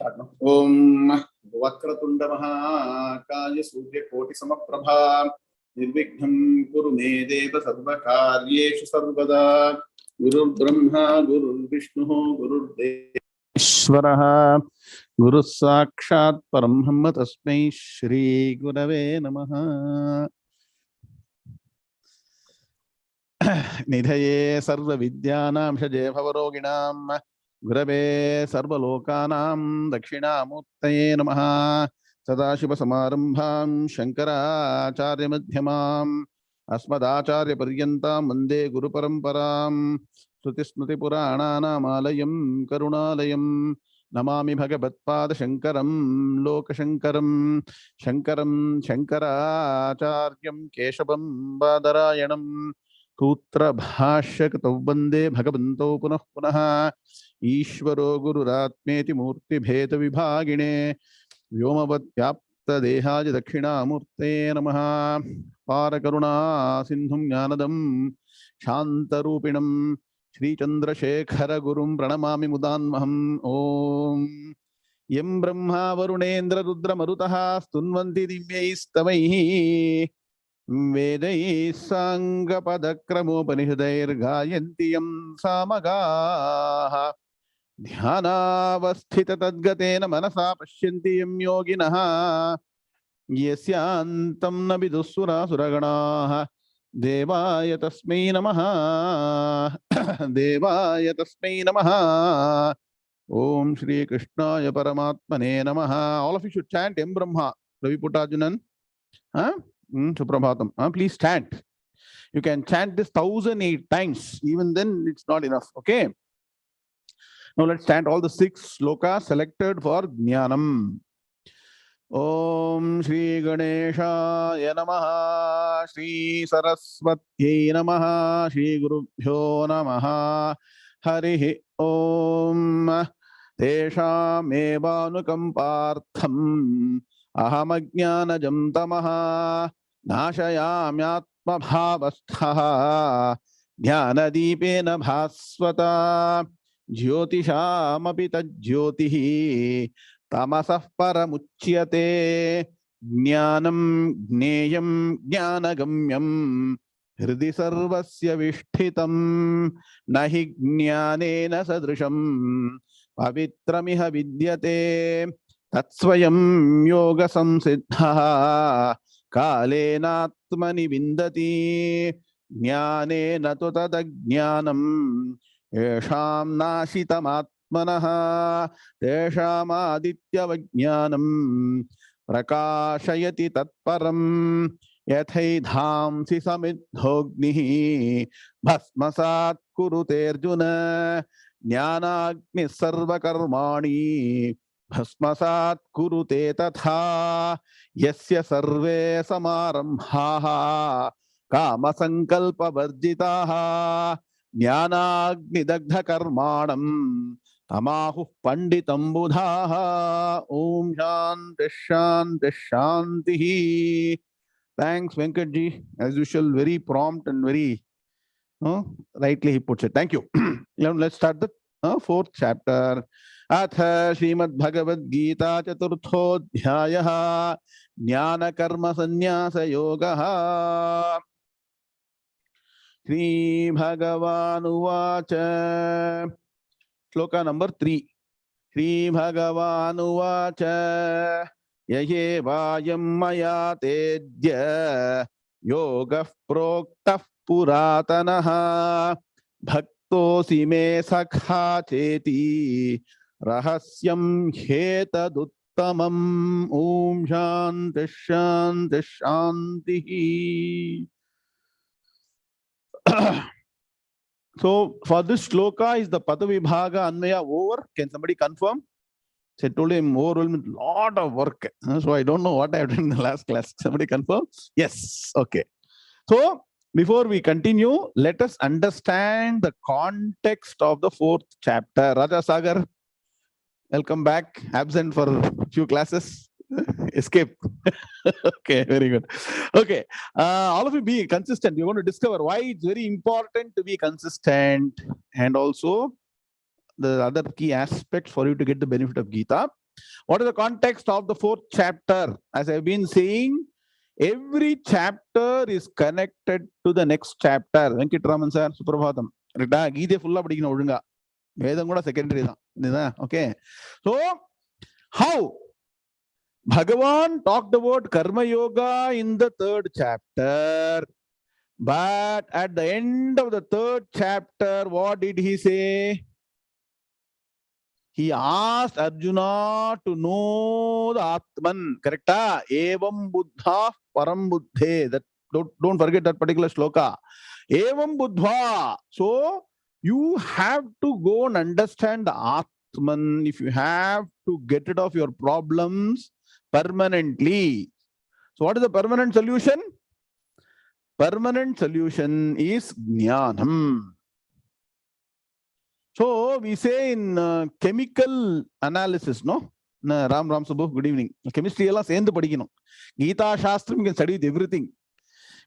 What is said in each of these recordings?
ओम वक्रतुंड महाकाय सूर्यकोटि समप्रभा निर्विघ्नं कुरु मे देव सर्वकार्येषु सर्वदा गुरुर्ब्रह्मा गुरुर्विष्णुः गुरुर्देवो ईश्वरः गुरुः साक्षात् परब्रह्म तस्मै श्री गुरवे नमः। निधये सर्वविद्यानां षजे भवरोगिणां गुरवे सर्वलोकानां दक्षिणामूर्तये नमः। सदाशिवसमारम्भां शङ्कराचार्यमध्यमाम् अस्मदाचार्यपर्यन्तां वन्दे गुरुपरम्परां। श्रुतिस्मृतिपुराणानामालयं करुणालयं नमामि भगवत्पादशङ्करं लोकशङ्करं शङ्करं शङ्कराचार्यं केशवं बादरायणं सूत्रभाष्यकृतौ वन्दे भगवन्तौ पुनः पुनः। ईश्वरो गुरुरात्मेति मूर्तिभेदविभागिने व्योमवद्व्याप्तदेहाय दक्षिणामूर्तये नमः। पारकरुणा सिन्धुं ज्ञानदं शान्तरूपिणं श्रीचन्द्रशेखरगुरुं प्रणमामि मुदान्महम्। ॐ यं ब्रह्मा वरुणेन्द्र रुद्रमरुतः स्तुन्वन्ति दिव्यैस्तवैः वेदैः साङ्गपदक्रमोपनिषदैर्गायन्ति यं सामगाः ध्यानावस्थिततद्गतेन मनसा पश्यन्ति यं योगिनः यस्यान्तं न विदुःसुरासुरगणाः देवाय तस्मै नमः देवाय तस्मै नमः। ओम श्री कृष्णाय परमात्मने नमः। All of you should chant Em Brahma. Ravi Puttajunan. Suprabhatam. Please chant. You can chant this 1008 times. Even then, it's not enough. Okay. Now let's chant all the 6 slokas selected for Jnanam. Om Shri Ganeshaya Namaha, Shri Saraswati Namaha, Shri Gurubhyo Namaha, Harihi Om. Teshamevanukampartham ahamajnanajam tamaha nashayamyatmabhavasthaha jnanadipena bhasvata jyotishamapi tajyotihi tamasah paramuchyate jnanam gneyam jnanagamyam hridhi sarvasya vishtitam nahi jnanena sadrisham pavitramiha vidyate tatsvayam yoga samsiddha kalenatmani vindati jnanena tu tadajnanam yesham nashitamatmanah tesham adityavajnanam prakashayati tatparam yathai-dhamsi samidhognihi bhasmasat kurute arjuna jnanagni sarvakarmani bhasmasat kurute tatha yasya sarve samarambhaha kama sankalpa varjitaha jnanagni dagdha karmanam tamahu panditam budhaha. Om shanti shanti shanti. Thanks Venkatji, as usual, very prompt and very rightly he puts it. Thank you. Now let's start the 4th chapter. Atha Srimad Bhagavad Gita Chaturthodhyayah Jnana Karma Sannyasa Yogaha. Sri Bhagavan Uvacha. Shloka number 3. Sri Bhagavan Uvacha 𝐒𝐤𝐤 𝐊𝐚𝐵𝐚 tedya yoga proktah puratanaha bhaktosi me sakha cheti rahasyam hetaduttamam. Om shanti shanti shanti. So for this shloka, is the Padavibhaga Anvaya over? Can somebody confirm? So I told him overwhelmed with a lot of work. So I don't know what I have done in the last class. Somebody confirm? Yes. Okay. So before we continue, let us understand the context of the 4th chapter. Raja Sagar, welcome back. Absent for a few classes. Escape. Okay, very good. Okay. All of you be consistent. You're going to discover why it's very important to be consistent, and also the other key aspects for you to get the benefit of Gita. What is the context of the 4th chapter? As I've been saying, every chapter is connected to the next chapter. Venkatraman sir, Suprabhatam. Gita fulla padikana olunga. Vedam kuda secondary da. Okay. So, how? Bhagavan talked about Karma Yoga in the 3rd chapter. But at the end of the 3rd chapter, what did he say? He asked Arjuna to know the Atman. Correct? Evam buddha param buddhe. That, don't forget that particular shloka. Evam buddha. So, you have to go and understand the Atman if you have to get rid of your problems permanently. So, what is the permanent solution? Permanent solution is Jnanam. So, we say in chemical analysis, no? Ram Subbu, good evening. Chemistry is the same. Gita Shastram, you can study with everything.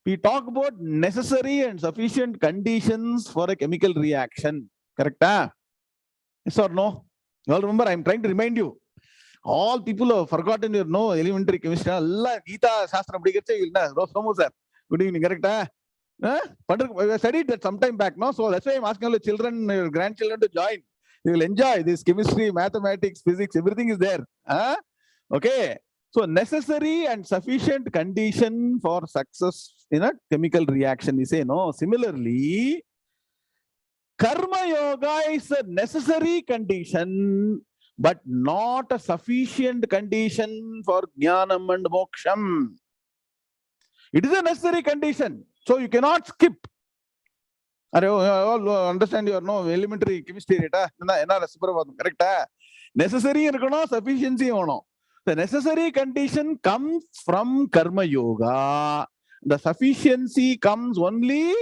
We talk about necessary and sufficient conditions for a chemical reaction. Correct? Yes or no? You all remember, I'm trying to remind you. All people have forgotten your elementary chemistry. Allah Gita Shastram, good evening. Correct? I studied that some time back, no? So that's why I'm asking all the children, your grandchildren to join. They will enjoy this chemistry, mathematics, physics, everything is there. Okay. So necessary and sufficient condition for success in a chemical reaction, we say, no? Similarly, Karma Yoga is a necessary condition, but not a sufficient condition for Jnanam and Moksham. It is a necessary condition. So you cannot skip. All understand your elementary chemistry, correct? Necessary and sufficiency. The necessary condition comes from Karma Yoga. The sufficiency comes only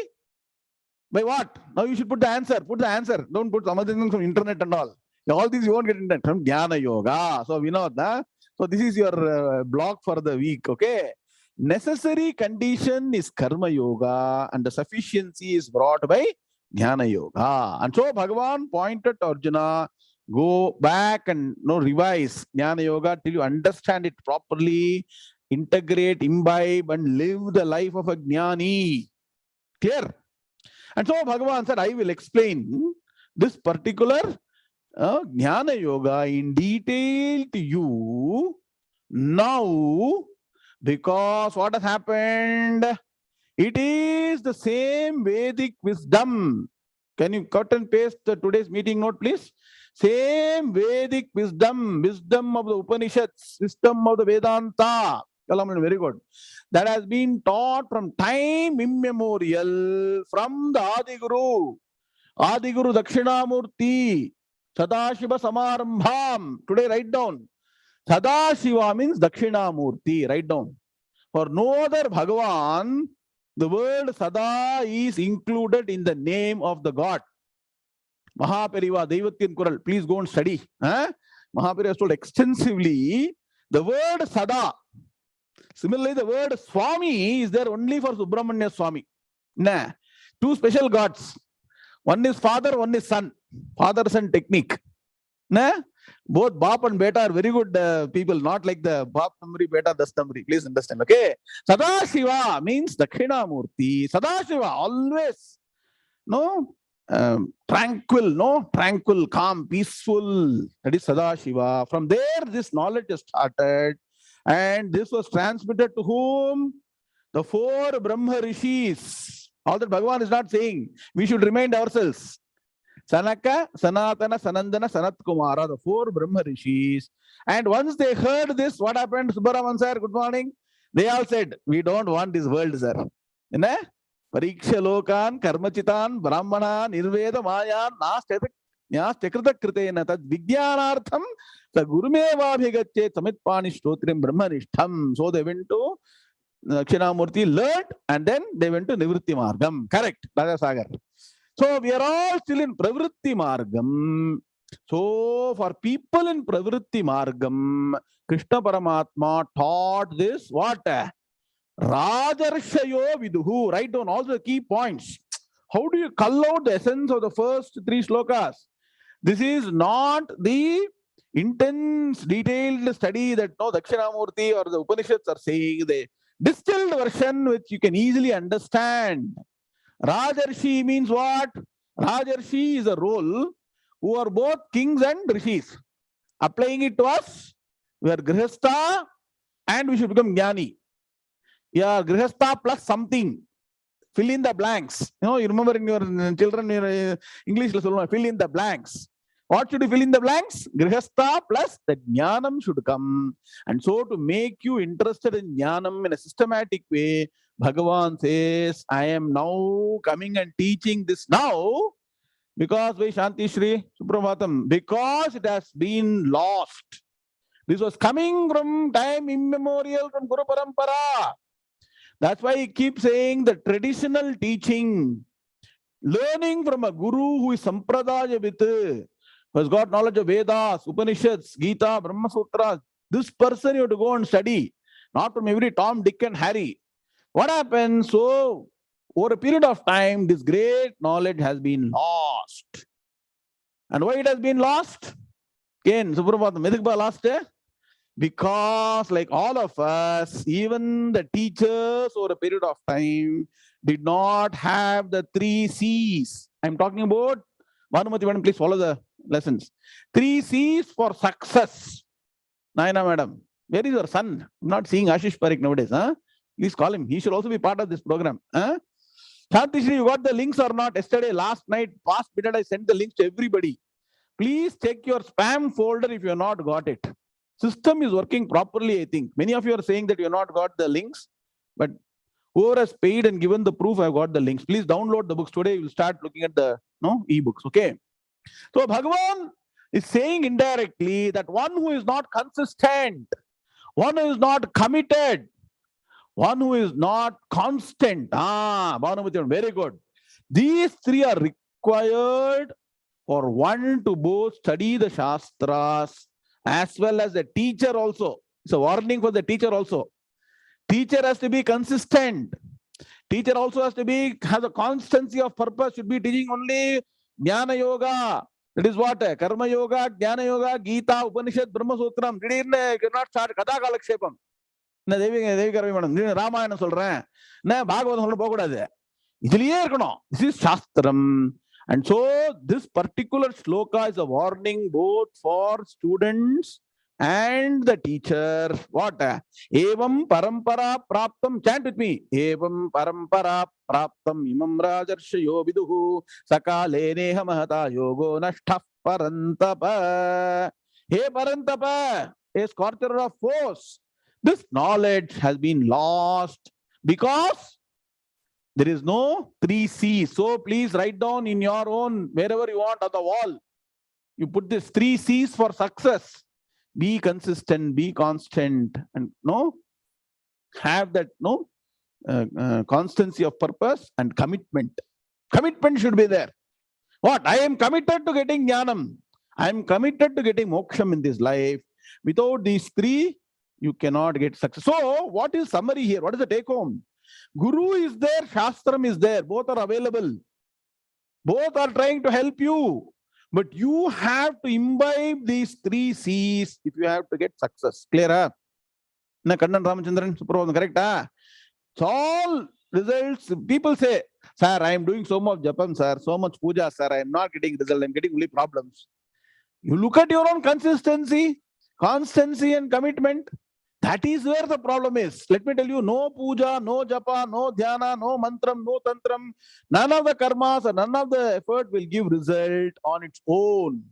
by what? Now you should put the answer. Put the answer. Don't put some other things from internet and all. All these you won't get internet from Jnana Yoga. So we know that. So this is your block for the week. Okay. Necessary condition is Karma Yoga and the sufficiency is brought by Jnana Yoga. And so Bhagavan pointed to Arjuna, go back and revise Jnana Yoga till you understand it properly, integrate, imbibe and live the life of a Jnani. Clear? And so Bhagavan said, I will explain this particular Jnana Yoga in detail to you now. Because what has happened? It is the same Vedic wisdom. Can you cut and paste today's meeting note, please? Same Vedic wisdom, wisdom of the Upanishads, wisdom of the Vedanta. Very good. That has been taught from time immemorial from the Adiguru. Adiguru Dakshinamurti, Sadashiva Samarambham. Today write down. Sadashiva means Dakshinamurti. Write down. For no other Bhagavan, the word Sada is included in the name of the God. Mahaperiva, Daivatyan Kural. Please go and study. Mahaperiva has told extensively the word Sada. Similarly, the word Swami is there only for Subramanya Swami. Two special gods. One is father, one is son. Father-son technique. Both Bap and Beta are very good people, not like the Bap Namri, Beta Das Namri. Please understand. Okay. Sadashiva means Dakshinamurti. Sadashiva, always tranquil, calm, peaceful. That is Sadashiva. From there, this knowledge is started. And this was transmitted to whom? The 4 Brahma Rishis. All that Bhagavan is not saying. We should remind ourselves. Sanaka, Sanatana, Sanandana, Sanat Kumara, the 4 Brahma Rishis. And once they heard this, what happened? Subaraman sir, good morning. They all said, we don't want this world, sir. Pariksha Lokan, Karmachitan, Brahmana, Nirveda, Mayan, Nastekrita Kritena, Tad Vidyanartham, the 𝐒𝐴𝐤 𝐊𝐚𝐫𝐚 Stotrim Brahmanishtham. So they went to Dakshinamurti, learned, and then they went to Nivritti Margam. Correct, Raja Sagar. So we are all still in Pravritti Margam. So for people in Pravritti Margam, Krishna Paramatma taught this what? Rajarshayo Viduhu. Write down all the key points. How do you cull out the essence of the first 3 slokas? This is not the intense, detailed study that no Dakshinamurti or the Upanishads are saying, the distilled version which you can easily understand. Rajarshi means what? Rajarshi is a role who are both kings and rishis. Applying it to us, we are grihastha and we should become jnani. Yeah, grihastha plus something. Fill in the blanks. You remember in your children, your English, fill in the blanks. What should you fill in the blanks? Grihastha plus the jnanam should come. And so to make you interested in jnanam in a systematic way, Bhagavan says, I am now coming and teaching this now. Because why Shanti Shri Suprabhatam? Because it has been lost. This was coming from time immemorial from Guru Parampara. That's why he keeps saying the traditional teaching, learning from a guru who is Sampradaya with, who has got knowledge of Vedas, Upanishads, Gita, Brahma Sutras. This person you have to go and study, not from every Tom, Dick and Harry. What happens? So, over a period of time, this great knowledge has been lost. And why it has been lost? Again, Suprabhatam, Medhikba lost, because like all of us, even the teachers over a period of time did not have the 3 C's. I'm talking about, Bhanumati, please follow the lessons. 3 C's for success. Naina madam, where is your son? I'm not seeing Ashish Parekh nowadays. Please call him. He should also be part of this program. Shanti Shri, you got the links or not? Yesterday, last night, past midnight, I sent the links to everybody. Please check your spam folder if you have not got it. System is working properly, I think. Many of you are saying that you have not got the links, but whoever has paid and given the proof, I've got the links. Please download the books today. You will start looking at the e-books. Okay. So Bhagavan is saying indirectly that one who is not consistent, one who is not committed, one who is not constant. Bhanumati, very good. These 3 are required for one to both study the Shastras as well as the teacher also. It's a warning for the teacher also. Teacher has to be consistent. Teacher also has a constancy of purpose, should be teaching only Gnāna Yoga. That is what? Karma Yoga, Gnāna Yoga, Gita, Upanishad, Brahma Sutram. You cannot start Katha Kalakshepam. Ramayana சொல்றேன், பாகவதம் சொல்ல போக கூடாது. இதுலயே இருக்கணும். This is Shastram. And so this particular shloka is a warning both for students and the teacher. What? Evam parampara praptam. Chant with me. Evam parampara praptam imam rajarshayo viduhu sakale neha mahata yogo nashtha parantapa. Hey parantapa, a scorcher of force. This knowledge has been lost because there is no 3 C's. So please write down in your own, wherever you want on the wall. You put this 3 C's for success. Be consistent, be constant, and have that constancy of purpose and commitment. Commitment should be there. What? I am committed to getting jnanam. I am committed to getting moksham in this life. Without these 3, you cannot get success. So what is summary here? What is the take home? Guru is there, Shastram is there. Both are available. Both are trying to help you. But you have to imbibe these 3 C's if you have to get success. Clear? Kannan Ramachandran, Suprabhatam, correct? It's all results. People say, sir, I am doing so much japam, sir, so much puja, sir, I am not getting result, I am getting only problems. You look at your own consistency, constancy and commitment. That is where the problem is. Let me tell you, no puja, no japa, no dhyana, no mantram, no tantram, none of the karmas or none of the effort will give result on its own.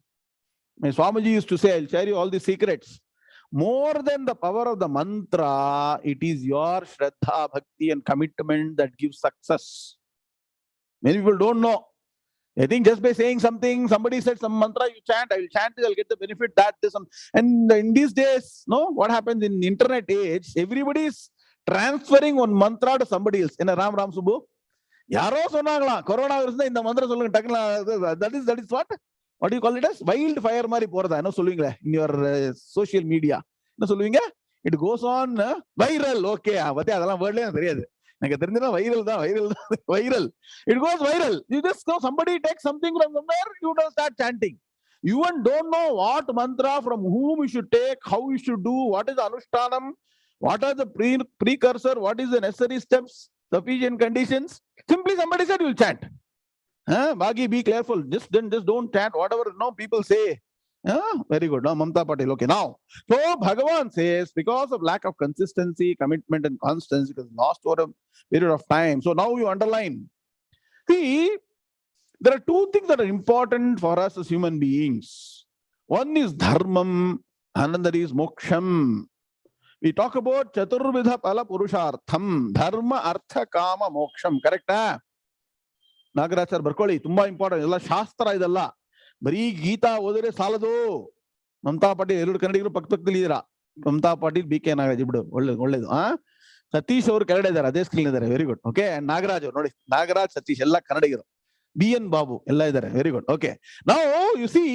My Swamiji used to say, I'll share you all the secrets. More than the power of the mantra, it is your Shraddha, Bhakti and commitment that gives success. Many people don't know. I think just by saying something, somebody said some mantra, you chant, I will chant it, I'll get the benefit, that, this. And in these days, what happens in internet age, everybody is transferring one mantra to somebody else. In a Ram Subbu, Yaro Sonagla, Corona in the mantra, that is what? What do you call it as? Wildfire Mari Porda, in your social media. It goes on viral. Okay, viral. It goes viral. You just know somebody takes something from somewhere, you don't start chanting. You don't know what mantra, from whom you should take, how you should do, what is the anushtanam, what are the precursor, what is the necessary steps, sufficient conditions. Simply somebody said you'll chant. Bhagi, be careful. Just don't chant whatever people say. Very good. Now, Mamta Patel. Okay, now. So, Bhagavan says, because of lack of consistency, commitment, and constancy, it was lost over a period of time. So, now you underline. See, there are two things that are important for us as human beings. One is dharmam, another is moksham. We talk about chaturvidha pala purushartham, dharma, artha, kama, moksham. Correct? Nagarachar Barkoli, tumba important. Ella shastra idalla. Bari Gita odere saladu. Mamta Patil, ellu kannadigaru pakkaದಲ್ಲಿ ಇದೀರಾ. Mamta Patil, B.K. Nagaraja ಬಿಡು. ಒಳ್ಳೆದು. ಸತೀಶ್ ಅವರು ಕನ್ನಡ ಇದ್ದಾರೆ, ಅದೇ skill ಇದ್ದಾರೆ. Very good. Okay. Nagaraj ಅವರು ನೋಡಿ, ನಾಗರಾಜ್, ಸತೀಶ್ ಎಲ್ಲ ಕನ್ನಡಿಗರು. B.N. Babu ಎಲ್ಲ ಇದ್ದಾರೆ. Very good. Okay. Now you see,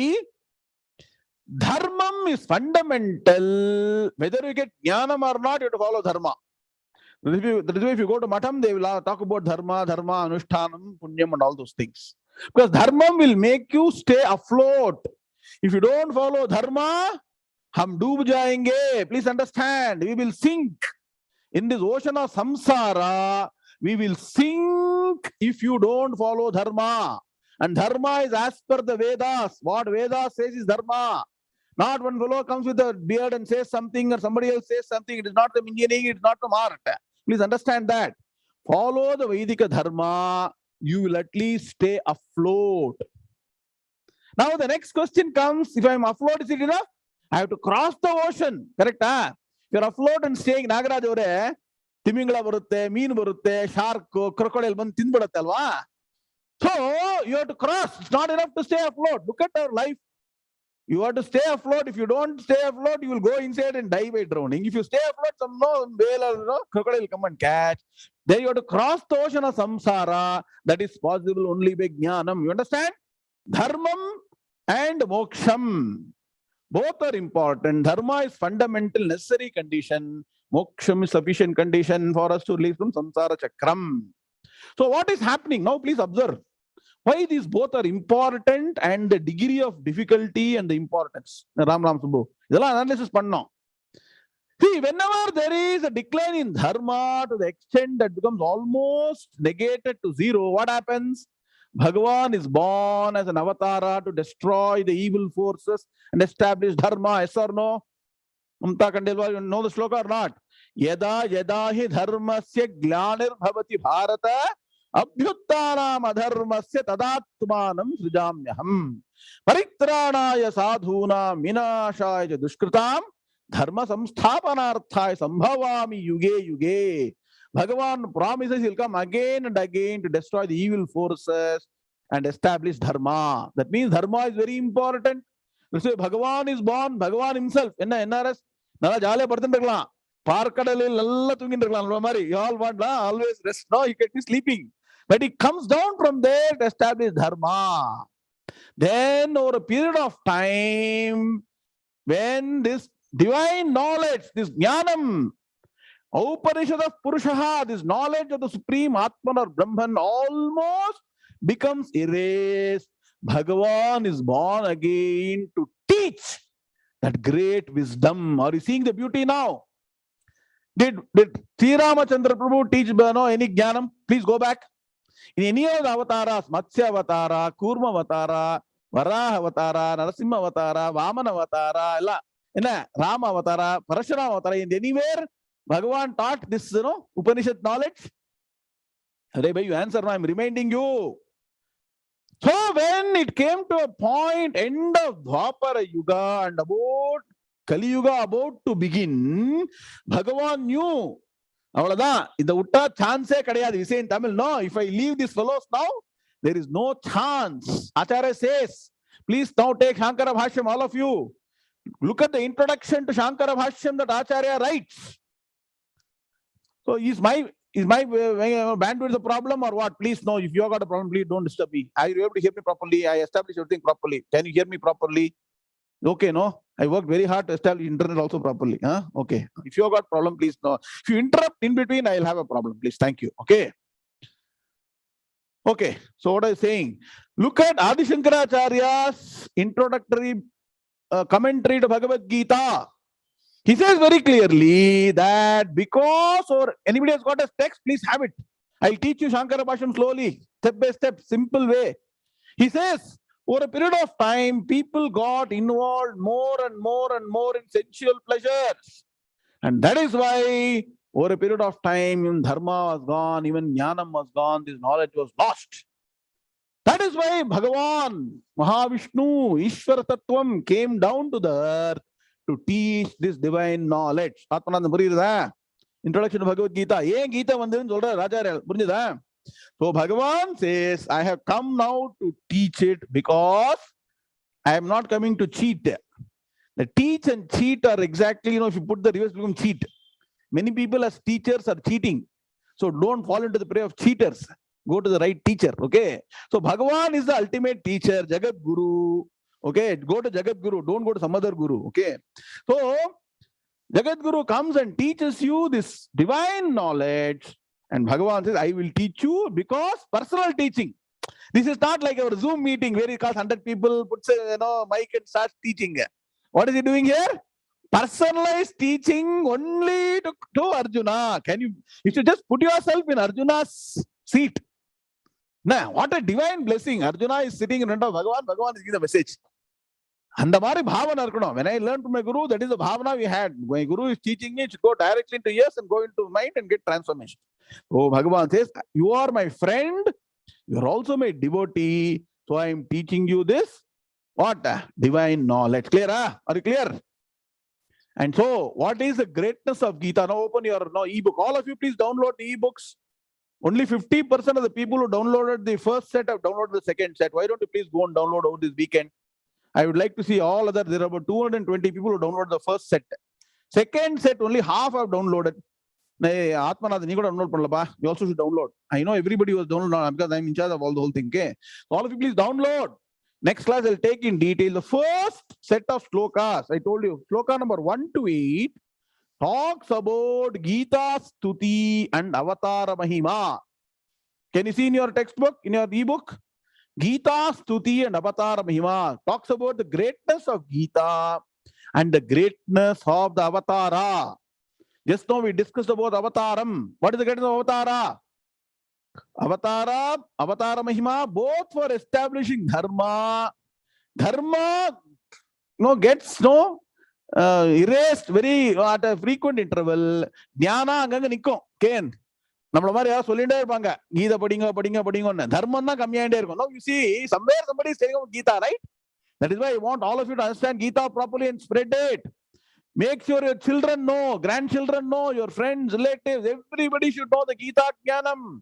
dharmam is fundamental. Whether you get jnanam or not, you have to follow dharma. That is why if you go to Matham, they will talk about dharma, anushtanam, punyam, and all those things. Because dharma will make you stay afloat. If you don't follow dharma, hum doob jayenge. Please understand, we will sink in this ocean of samsara. We will sink if you don't follow dharma. And dharma is as per the Vedas. What Vedas says is dharma. Not one fellow comes with a beard and says something, or somebody else says something. It is not the engineering, it is not the art. Please understand that. Follow the Vedika dharma. You will at least stay afloat. Now the next question comes, if I am afloat, is it enough? I have to cross the ocean. Correct? If you are afloat and staying, Nagaraj avare, timingala barutte, meen barutte, shark, crocodile ಬಂದು ತಿಂದ್ಬಿಡುತ್ತೆ ಅಲ್ವಾ? So you have to cross. It's not enough to stay afloat. Look at our life. You have to stay afloat. If you don't stay afloat, you will go inside and die by drowning. If you stay afloat, some whale or crocodile will come and catch. Then you have to cross the ocean of samsara. That is possible only by jnanam. You understand? Dharmam and moksham. Both are important. Dharma is fundamental, necessary condition. Moksham is sufficient condition for us to release from samsara chakram. So what is happening? Now please observe. Why these both are important and the degree of difficulty and the importance. Ram Subbu. Idella analysis pannnom. See, whenever there is a decline in dharma to the extent that becomes almost negated to zero, what happens? Bhagavan is born as an avatara to destroy the evil forces and establish dharma. Yes or no? Mamta Kandelwal, you know the shloka or not? Yada yada hi dharmasya glanir bhavati bharata abhyuttanam adharmasya tadatmanam srijamyaham paritranaya sadhunam vinashaya dushkritam dharma samsthapanarthaya sambhavami yuge yuge. Bhagavan promises he'll come again and again to destroy the evil forces and establish dharma. That means dharma is very important. So Bhagavan is born, Bhagavan himself. NRS, nalla jale parthindirkalam. Parkadalil alla thungindirkalam. Mari, you all want always rest. No, you can be sleeping. But he comes down from there to establish dharma. Then over a period of time, when this divine knowledge, this jnanam, Upanishad of Purushaha, this knowledge of the Supreme Atman or Brahman almost becomes erased, Bhagavan is born again to teach that great wisdom. Are you seeing the beauty now? Did Sri Ramachandra Prabhu teach any jnanam? Please go back. In any of the avatars, Matsya Avatara, Kurma Avatara, Varaha Avatara, Narasimha Avatara, Vamana Avatara, Rama Avatara, Parashurama Avatara, in anywhere Bhagavan taught this, Upanishad knowledge. You answer now, I'm reminding you. So when it came to a point, end of Dwapara Yuga and about Kali Yuga about to begin, Bhagavan knew. Avladha, in the Utta chance kadayadu. We say in Tamil, no, if I leave these fellows now, there is no chance. Acharya says, please now take Shankara Bhashyam, all of you. Look at the introduction to Shankara Bhashyam that Acharya writes. So is my bandwidth the problem or what? Please no, if you have got a problem, please don't disturb me. Are you able to hear me properly? I established everything properly. Can you hear me properly? Okay, no? I worked very hard to establish internet also properly. Okay. If you have got problem, please no. If you interrupt in between, I'll have a problem. Please, thank you. Okay. Okay. So what I was saying, Look at Adi Shankaracharya's introductory commentary to Bhagavad Gita. He says very clearly that because, or anybody has got a text, please have it. I'll teach you Shankara Bhasham slowly, step by step, simple way. He says, over a period of time, people got involved more and more and more in sensual pleasures. And that is why, over a period of time, even dharma was gone, even jnanam was gone, this knowledge was lost. That is why Bhagavan, Mahavishnu, Ishwara Tattvam came down to the earth to teach this divine knowledge. Introduction to Bhagavad Gita. So Bhagavan says, I have come now to teach it because I am not coming to cheat. The teach and cheat are exactly, if you put the reverse, become cheat. Many people as teachers are cheating. So don't fall into the prey of cheaters. Go to the right teacher. Okay. So Bhagavan is the ultimate teacher, Jagat Guru. Okay. Go to Jagat Guru. Don't go to some other Guru. Okay. So Jagat Guru comes and teaches you this divine knowledge. And Bhagavan says, I will teach you because personal teaching. This is not like our Zoom meeting where he calls 100 people, puts a mic and starts teaching. What is he doing here? Personalized teaching only to Arjuna. You should just put yourself in Arjuna's seat. Now, what a divine blessing. Arjuna is sitting in front of Bhagavan. Bhagavan is giving the message. And the bhavana arkano. When I learned from my guru, that is the bhavana we had. My guru is teaching me to go directly into ears and go into mind and get transformation. So Bhagavan says, you are my friend. You are also my devotee. So I am teaching you this. What? Divine knowledge. Clear? Are you clear? And so, what is the greatness of Gita? Now open your ebook. All of you, please download the ebooks. Only 50% of the people who downloaded the first set have downloaded the second set. Why don't you please go and download over this weekend? I would like to see all other. There are about 220 people who downloaded the first set. Second set, only half have downloaded. You also should download. I know everybody was downloading because I'm in charge of all the whole thing. Okay? So all of you, please download. Next class, I'll take in detail the first set of slokas. I told you, sloka number 1 to 8 talks about Gita, Stuti, and Avatara Mahimā. Can you see in your textbook, in your ebook? Gita, Stuti, and Avatara Mahimā talks about the greatness of Gita and the greatness of the Avatara. Just now we discussed about Avataram. What is the greatness of Avatara? Avatara, Avatara Mahimā, both for establishing dharma. Dharma gets erased very at a frequent interval. Gnāna anganga nikkum. Ken. நம்மள மாதிரி யாரும் சொல்லிட்டே இருப்பாங்க கீதை படிங்க படிங்க படிங்கன்னு தர்மம் தான் கம்மியாயிட்டே இருக்கும். No, you see, somewhere somebody is saying Gita, right? That is why I want all of you to understand Gita properly and spread it. Make sure your children know, grandchildren know, your friends, relatives, everybody should know the Gita Jnanam.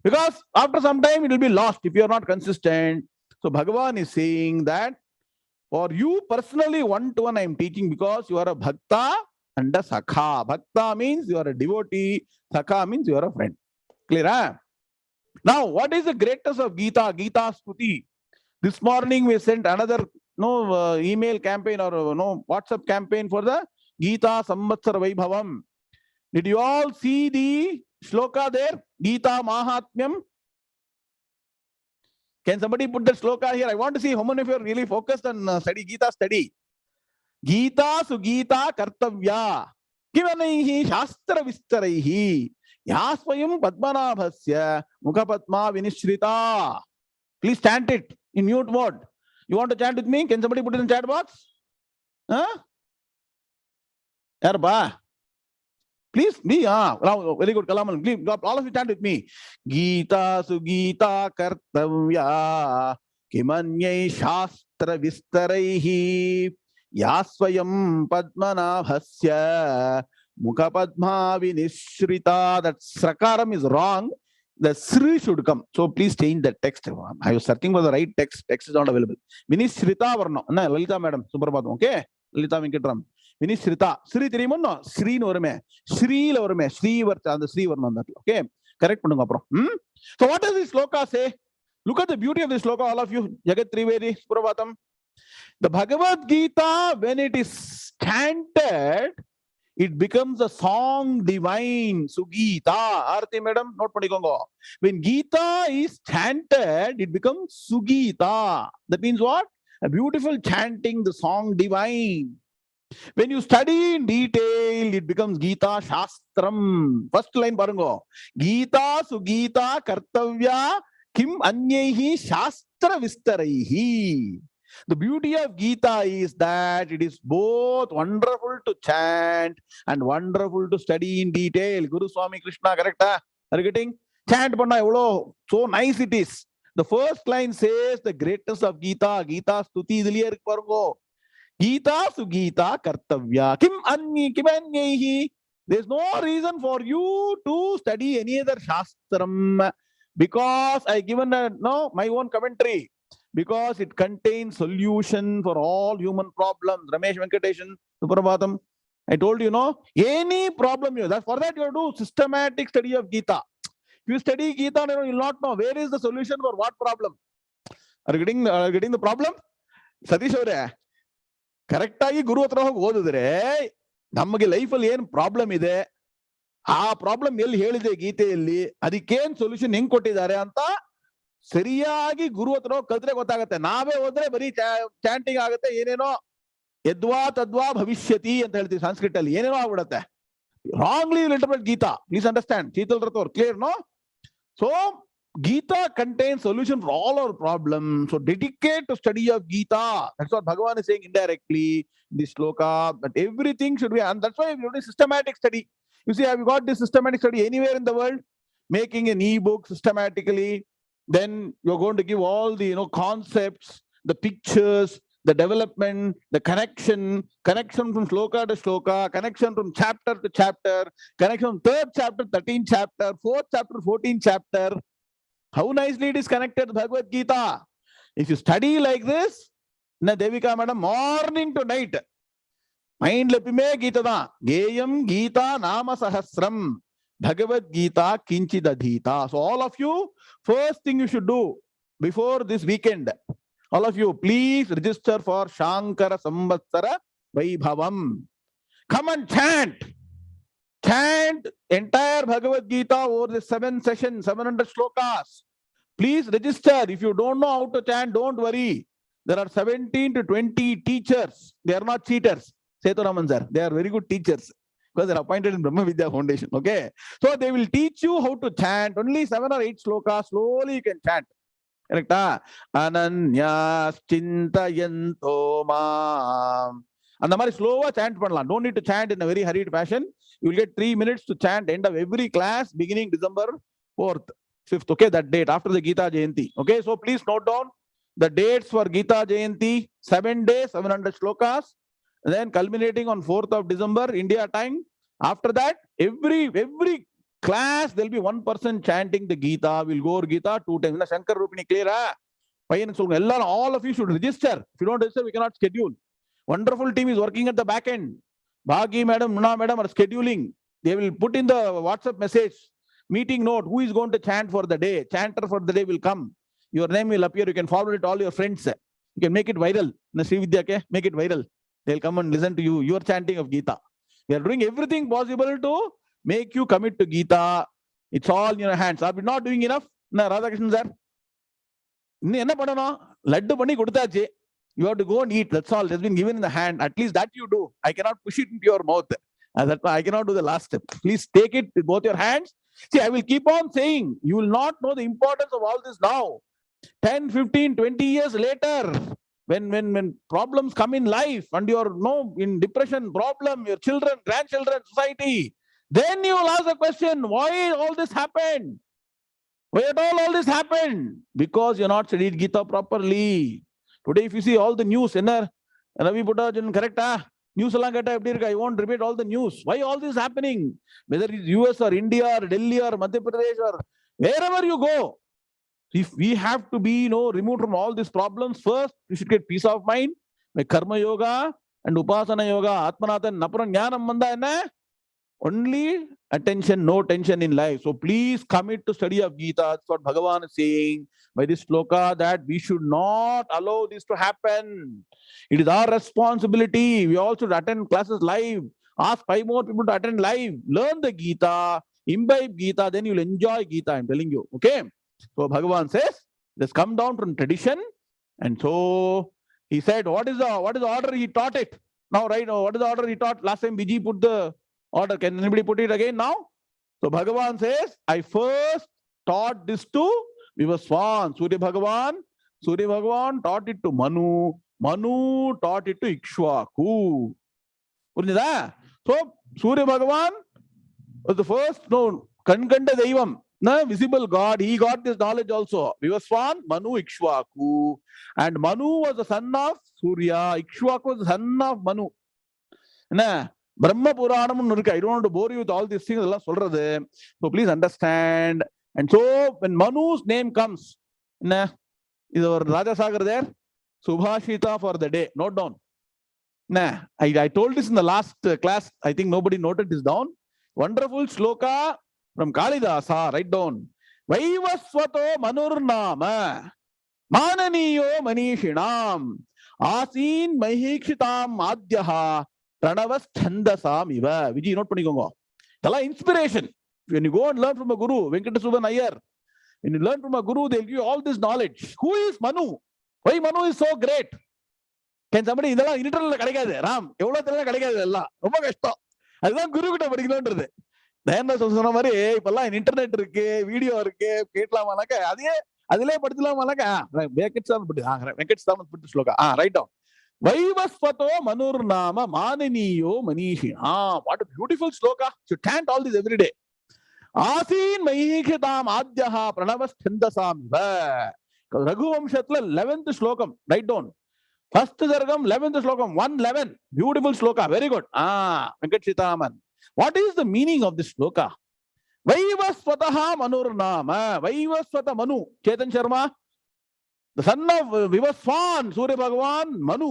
Because after some time it will be lost if you are not consistent. So Bhagavan is saying that for you personally, one-to-one I am teaching because you are a bhakta and a sakha. Bhakta means you are a devotee. Sakha means you are a friend. Clear? Huh? Now, what is the greatness of Gita? Gita Stuti. This morning we sent another email campaign or WhatsApp campaign for the Gita Samvatsara Vaibhavam. Did you all see the shloka there? Gita Mahatmyam. Can somebody put the shloka here? I want to see how many of you are really focused on study Gita study. Gita Sugita Kartavya. Kivanaihi Shastra Vistaraihi. Yasvayam Padmanabhasya Mukhapadma Vinishrita. Please chant it in mute mode. You want to chant with me? Can somebody put it in chat box? Huh? Yarba. Please, me. Very good. Kalaman. Please, all of you chant with me. Gita Sugita Kartavya. Kimanyai Shastra Vistaraihi. Yasvayam Padmanabhasya Mukhapadma Vinishrita. That Srakaram is wrong. The Sri should come. So please change the text. I was searching for the right text. Text is not available. Vinishrita Varna. No, Lalita madam. Suprabhatam. Okay? Lalita Venkatram. Vinishrita. Sri Tirimunno. Sri no varme. Sri la varme. Sri varcha. The Sri varna. Okay? Correct. So what does this sloka say? Look at the beauty of this sloka, all of you. Jagat Trivedi. Suprabhatam. The Bhagavad Gita, when it is chanted, it becomes a song divine. Sugita. Arti madam, note panikongo. When Gita is chanted, it becomes Sugita. That means what? A beautiful chanting, the song divine. When you study in detail, it becomes Gita Shastram. First line parango. Gita Sugita Kartavya Kim Anyaihi Shastra Vistaraihi. The beauty of Gita is that it is both wonderful to chant and wonderful to study in detail. Guru Swami Krishna, correct? Are you getting? Chant panna evlo so nice it is. The first line says the greatness of Gita. Gita stuti idiliye parango. Gita Sugita Kartavya Kim Anyaihi. There's no reason for you to study any other Shastram because I given my own commentary. Because it contains solution for all human problems. Ramesh Venkateshan, Suprabhatam. I told you, any problem for that you do systematic study of Gita. If you study Gita, you will not know where is the solution for what problem. Are you getting the problem? Satish avare. Correct agi Guru hatra hogi odidre naಮಗೆ life ಅಲ್ಲಿ ಏನು problem ಇದೆ ಆ problem ಎಲ್ಲಿ ಹೇಳಿದೆ ಗೀತೆಯಲ್ಲಿ ಅದಕ್ಕೆ ಏನು ಸೊಲ್ಯೂಷನ್ ಹೆಂಗ್ ಕೊಟ್ಟಿದ್ದಾರೆ ಅಂತ ಸರಿಯಾಗಿ ಗುರು ಹತ್ರ ಕಲ್ತ್ರೆ ಗೊತ್ತಾಗುತ್ತೆ. ನಾವೇ ಹೋದ್ರೆ ಬರೀ ಚಾಂಟಿಂಗ್ ಆಗುತ್ತೆ, ಏನೇನೋ ಯದ್ವಾ ತದ್ವಾ ಭವಿಷ್ಯತಿ ಅಂತ ಹೇಳ್ತೀವಿ ಸಂಸ್ಕೃತ ಅಲ್ಲಿ, ಏನೇನೋ ಆಗ್ಬಿಡುತ್ತೆ. Wrongly will interpret Gita. Please understand. Sheetal Rathore clear no? So Gita contains solution for all our problems. So dedicate to study of Gita. That's what Bhagavan is saying indirectly in this sloka. But everything should be, and that's why we do systematic study. You see, have you got this systematic study anywhere in the world? Making an e-book systematically. Then you're going to give all the concepts, the pictures, the development, the connection from sloka to sloka, connection from chapter to chapter, connection from 3rd chapter, 13th chapter, 4th chapter, 14th chapter. How nicely it is connected to Bhagavad Gita. If you study like this, Devika madam, morning to night, mind lepime Gita da. 𝐤𝐤𝐚 Gita Nama Sahasram. Bhagavad Gita 𝐒𝐡𝐚𝐺𝐤𝐚𝐫𝐚. So all of you, first thing you should do before this weekend, all of you, please register for Shankara Samvatsara Vaibhavam. Come and chant. Chant entire Bhagavad Gita over the 7 sessions, 700 slokas. Please register. If you don't know how to chant, don't worry. There are 17 to 20 teachers. They are not cheaters. Seturaman sir, they are very good teachers because they are appointed in Brahmavidya Foundation. Okay, so they will teach you how to chant. Only 7 or 8 slokas. Slowly you can chant. Correct? Ananyas Chintayanto Mam. And the mari slow chant pannalam. Don't need to chant in a very hurried fashion. You will get 3 minutes to chant end of every class beginning December 4th, 5th. Okay, that date after the Gita Jayanti. Okay, so please note down the dates for Gita Jayanti. 7 days, 700 slokas. And then culminating on 4th of December, India time. After that, every class there will be one person chanting the Gita. We'll go over Gita 2 times. Shankara Rupini clear? All of you should register. If you don't register, we cannot schedule. Wonderful team is working at the back end. Bhagi madam, Nuna madam are scheduling. They will put in the WhatsApp message, meeting note, who is going to chant for the day. Chanter for the day will come. Your name will appear. You can forward it to all your friends. You can make it viral. Sri Vidya ke, make it viral. They'll come and listen to you. Your chanting of Gita. We are doing everything possible to make you commit to Gita. It's all in your hands. Are we not doing enough? Na Radhakrishnan sir. Enna padano? Laddu panni kodutaache. You have to go and eat. That's all. It has been given in the hand. At least that you do. I cannot push it into your mouth. That's why I cannot do the last step. Please take it with both your hands. See, I will keep on saying, you will not know the importance of all this now. 10, 15, 20 years later, when problems come in life and you are in depression, problem, your children, grandchildren, society, then you will ask the question, why all this happened? Why at all this happened? Because you are not studied Gita properly. Today, if you see all the news, Ravi Puttajan, correct? News I won't repeat all the news. Why all this is happening? Whether it's US or India or Delhi or Madhya Pradesh or wherever you go, if we have to be removed from all these problems, first you should get peace of mind. Karma yoga and upasana yoga, atmanathan napuran jnanam manda. Only attention, no tension in life. So please commit to study of Gita. That's what Bhagavan is saying by this sloka, that we should not allow this to happen. It is our responsibility. We also attend classes live. Ask 5 more people to attend live. Learn the Gita, imbibe Gita, then you'll enjoy Gita, I'm telling you. Okay? So Bhagavan says, it has come down from tradition. And so he said, what is the order he taught it? Now, right now, what is the order he taught? Last time Vijay put the order. Can anybody put it again now? So Bhagavan says, I first taught this to Vivaswan, Surya Bhagavan. Surya Bhagavan taught it to Manu. Manu taught it to Ishwaku. So Surya Bhagavan was the first known Kankanda Deivam, visible God. He got this knowledge also. Vivaswan, Manu, Ishwaku. And Manu was the son of Surya. Ishwaku was the son of Manu. Brahma Puranam. I don't want to bore you with all these things. So please understand. And so when Manu's name comes, is our Raja Sagar there? Subhashita for the day. Note down. I told this in the last class. I think nobody noted this down. Wonderful shloka from Kalidasa. Write down. Vaivasvato manurnama mananiyo manishinam asin mahikshitam adhyaha pranavas chandasam iva. Vijay, note panikongo. Tala inspiration. When you go and learn from a guru, Venkatasuban Iyer, when you learn from a guru, they'll give you all this knowledge. Who is Manu? Why Manu is so great? Can somebody internet Ram? அதுதான் குரு கிட்ட படிக்கணும்ன்றது. தயன்னா சொன்ன மாதிரி இப்பெல்லாம் internet இருக்கு, video இருக்கு, கேட்கலாமானாக்க அதிலே படிச்சலாமானாக்க வெங்கட்சாமி பட்டு ஸ்லோகா ரைட் டவுன். வைவஸ்வதோ மனுர்நாம மானனியோ மனிஷினா. What a beautiful sloka. You chant all this every day. ஆசீன் மைஹிஷதாம் ஆத்யஹா பிரணவஸ் சந்தசாம் இவ. ரகுவம்சத்துல 11th ஸ்லோகம். Right down. First Sargam, 11th Slokam, 111. Beautiful sloka. Very good. Venkatshitaman. What is the meaning of this sloka? Vaivasvataha manurnama. Vaivasvata Manu. Chetan Sharma, the son of Vivaswan, Surya Bhagavan, Manu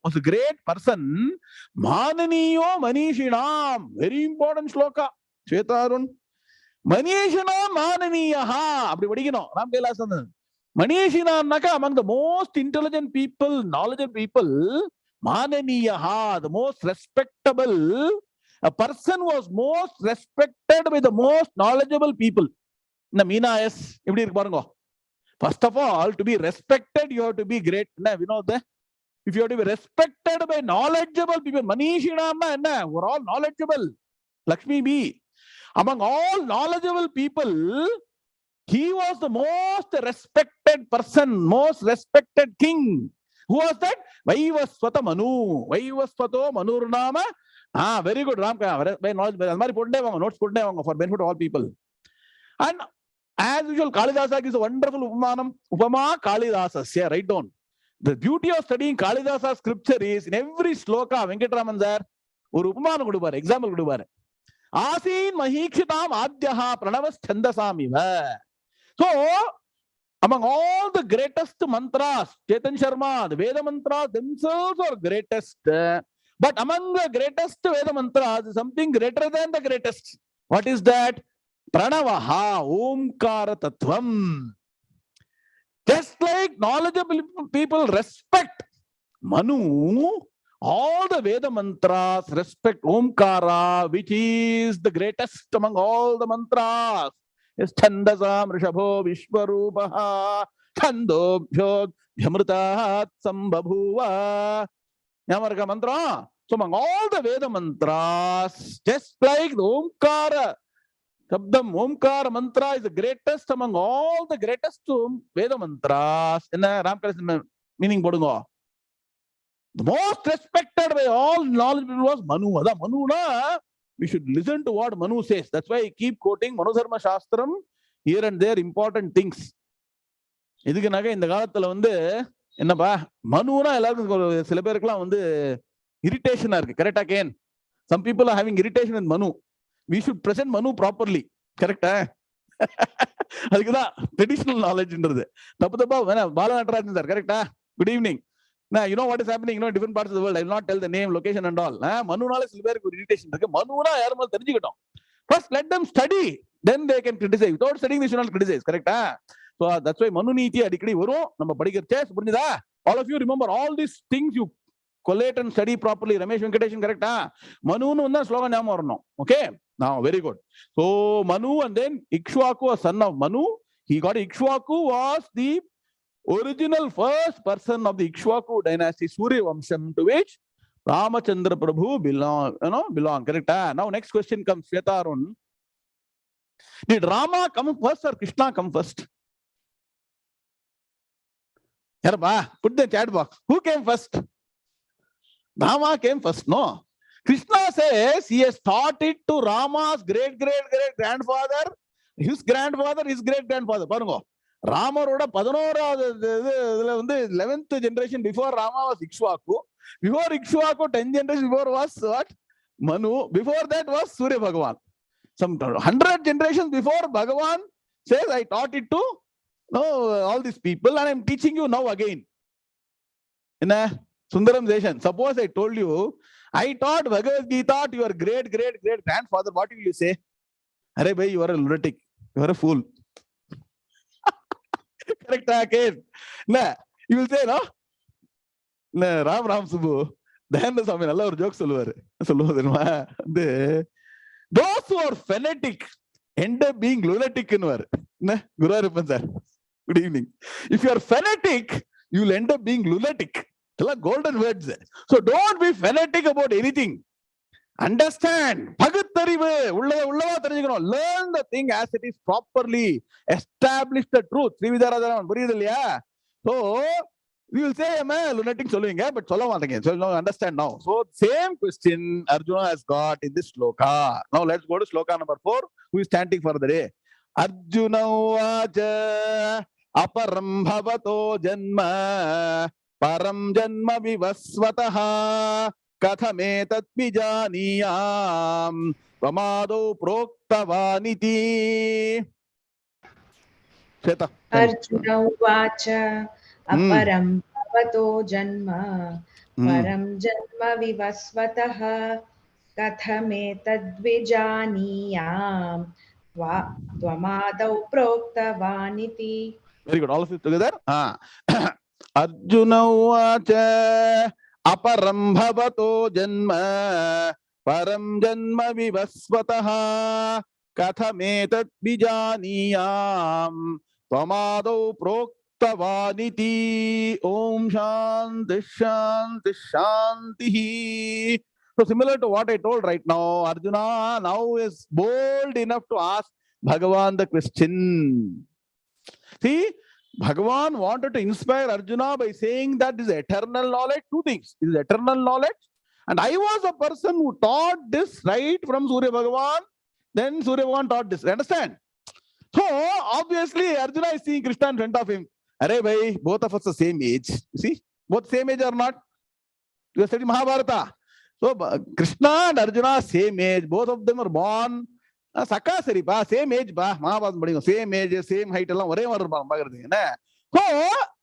was a great person. Mananiyo manishinam. Very important sloka. Chetarun. Manishinam mananiyaha. Abdi vadikino. Ram Kailasandan. Manishina Naka, among the most intelligent people, knowledgeable people, Mananiyaha, the most respectable. A person was most respected by the most knowledgeable people. Namina is, first of all, to be respected, you have to be great. We know that. If you have to be respected by knowledgeable people, Manishina, we're all knowledgeable. Lakshmi B. Among all knowledgeable people, he was the most respected person, most respected king. Who was that? Vaivasvata Manu. Vaivasvato Manurnama. Very good, Ram. Notes for benefit of all people. And as usual, Kalidasa is a wonderful Upamanam. Upama Kalidasasya. Write down. The beauty of studying Kalidasa scripture is in every sloka, Venkatraman there, Upamanam Gudubar, example Gudubar. Asin Mahikshitam Adhyaha Pranavas Chandasam iva. So, among all the greatest mantras, Chetan Sharma, the Veda mantras themselves are greatest. But among the greatest Veda mantras is something greater than the greatest. What is that? Pranavaha, Omkara Tattvam. Just like knowledgeable people respect Manu, all the Veda mantras respect Omkara, which is the greatest among all the mantras. Chandasam Rishabho Vishwarupaha Chandobhyod Gnāmrutat Sambabhuva. Yamarka mantra. So among all the Veda mantras, just like the Omkara, Shabdam Omkara mantra is the greatest among all the greatest Veda mantras. In the Ramkara meaning Bodungo. The most respected by all knowledge was Manu. Manu na. We should listen to what Manu says. That's why I keep quoting Manudharma Shastram here and there, important things. இதுக்குனாக்க இந்த காலத்துல என்னப்பா மனுனா எல்லாருக்கும் சில பேருக்குலாம் irritation இருக்கு. கரெக்டா can? Some people are having irritation with Manu. We should present Manu properly. கரெக்டா? அதுக்குதான் traditional knowledgeன்றது. தப்பா பாலநட்டராஜன் சார் கரெக்டா? Good evening. Now, you know what is happening, different parts of the world. I will not tell the name, location and all. Manunala is very good irritation. Manuna yarumal therinjikattom. First, let them study. Then they can criticize. Without studying, they should not criticize. Correct? So, that's why Manu Niti adikadi varum. Nama padikirche. All of you remember all these things. You collate and study properly. Ramesh Venkatesan, correct? Manu nu unda slogan nyam varano. Okay? Now, very good. So, Manu and then Ikshwaku, a son of Manu. He got Ikshwaku was the original first person of the Ikshwaku dynasty, Surya Vamsham, to which Ramachandra Prabhu belong. Correct? Now, next question comes, Shweta Arun. Did Rama come first or Krishna come first? Put the chat box. Who came first? Rama came first. No. Krishna says he has taught it to Rama's great grandfather, his grandfather, his great grandfather. Rama wrote 11th generation before Rama was Ikshwaku. Before Ikshwaku, 10 generations before was what? Manu. Before that was Surya Bhagavan. Some 100 generations before Bhagavan says, I taught it to all these people and I'm teaching you now again. In a Sundaram session, suppose I told you, I taught Bhagavad Gita to your great grandfather, what will you say? Arey bhai, you are a lunatic. You are a fool. Correct, case. Nah, you will say, no? Nah, Ram Subbu. Then the Swami, Allah or joke those who are fanatic end up being lunatic in war. Nah, Guru sir. Good evening. If you are fanatic, you will end up being lunatic. Golden words. So don't be fanatic about anything. Understand. Learn the thing as it is properly. Establish the truth. So we will say, lunatic, but so understand now. So same question Arjuna has got in this sloka. Now let's go to sloka number 4. Who is chanting for the day? Arjuna vacha aparam bhavato janma param janma vivasvataha kathametat vijaniyam pramado proktavaniti. Shweta. Arjuna vacha aparam bhavato janma param janma vivasvataha kathametat vijaniyam tvamadau proktavaniti. Very good. All of you together. Arjuna vacha aparam bhavato janma param janma vivasvataha kathametat vijaniyam tvamadau proktavaniti. Om shanti shanti shanti. So similar to what I told right now, Arjuna now is bold enough to ask Bhagavan the question. See, Bhagavan wanted to inspire Arjuna by saying that this is eternal knowledge. Two things. This is eternal knowledge. And I was a person who taught this right from Surya Bhagavan. Then Surya Bhagavan taught this. Understand? So, obviously, Arjuna is seeing Krishna in front of him. Arey bhai, both of us the same age. You see? Both same age or not? You are studying Mahabharata. So, Krishna and Arjuna same age. Both of them are born. Saka sari pa, same age pa, Mahabharata, same age, same height. So,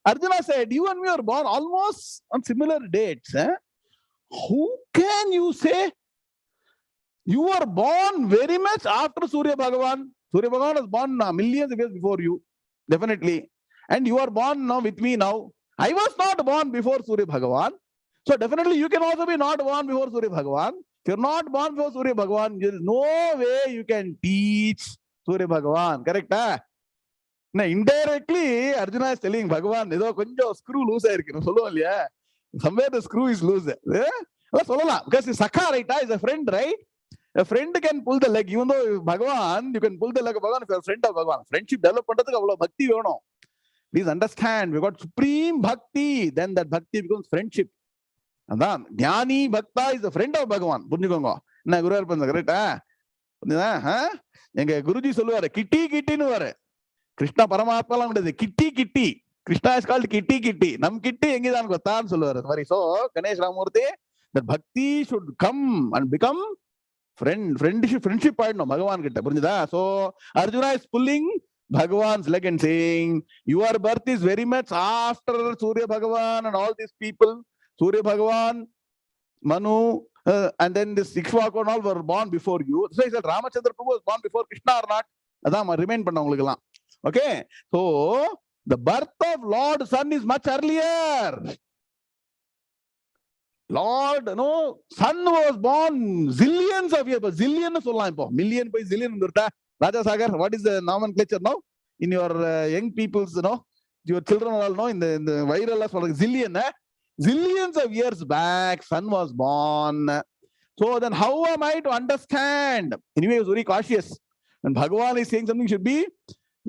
Arjuna said, you and me are born almost on similar dates. Who can you say? You are born very much after Surya Bhagavan. Surya Bhagavan was born millions of years before you. Definitely. And you are born now with me now. I was not born before Surya Bhagavan. So definitely you can also be not born before Surya Bhagavan. If you're not born before Surya Bhagavan, there is no way you can teach Surya Bhagavan. Correct? Now, indirectly, Arjuna is telling Bhagavan, screw loose. Somewhere the screw is loose. Because Sakha, right, is a friend, right? A friend can pull the leg. Even though Bhagavan, you can pull the leg of Bhagavan if you're a friend of Bhagavan. Friendship development is bhakti. Please understand, we got supreme bhakti. Then that bhakti becomes friendship. And then Jnani Bhakta is the friend of Bhagavan. Punnikongo. Na Guru Arpan, correct? Guruji solluvaru kitty nu varu. Krishna Paramatma lang undu kitty. Krishna is called kitty. Nam kitty engi daan gottaan solluvaru. So Ganesh Ramurthy, that bhakti should come and become friendship point no Bhagavan kitta. Purinjada? So Arjuna is pulling Bhagavan's leg and saying, your birth is very much after Surya Bhagavan and all these people. Surya Bhagavan, Manu, and then this Ikshwaku and all were born before you. So he said, Ramachandra Prabhu was born before Krishna or not? That's remain panna. Okay. So the birth of Lord Sun is much earlier. Lord, no, sun was born zillions of years, but zillion million by zillion. Raja Sagar, what is the nomenclature now? In your young people's, your children all know in the viral zillion, zillions of years back, sun was born. So then how am I to understand? Anyway, he was very cautious. When Bhagavan is saying something, you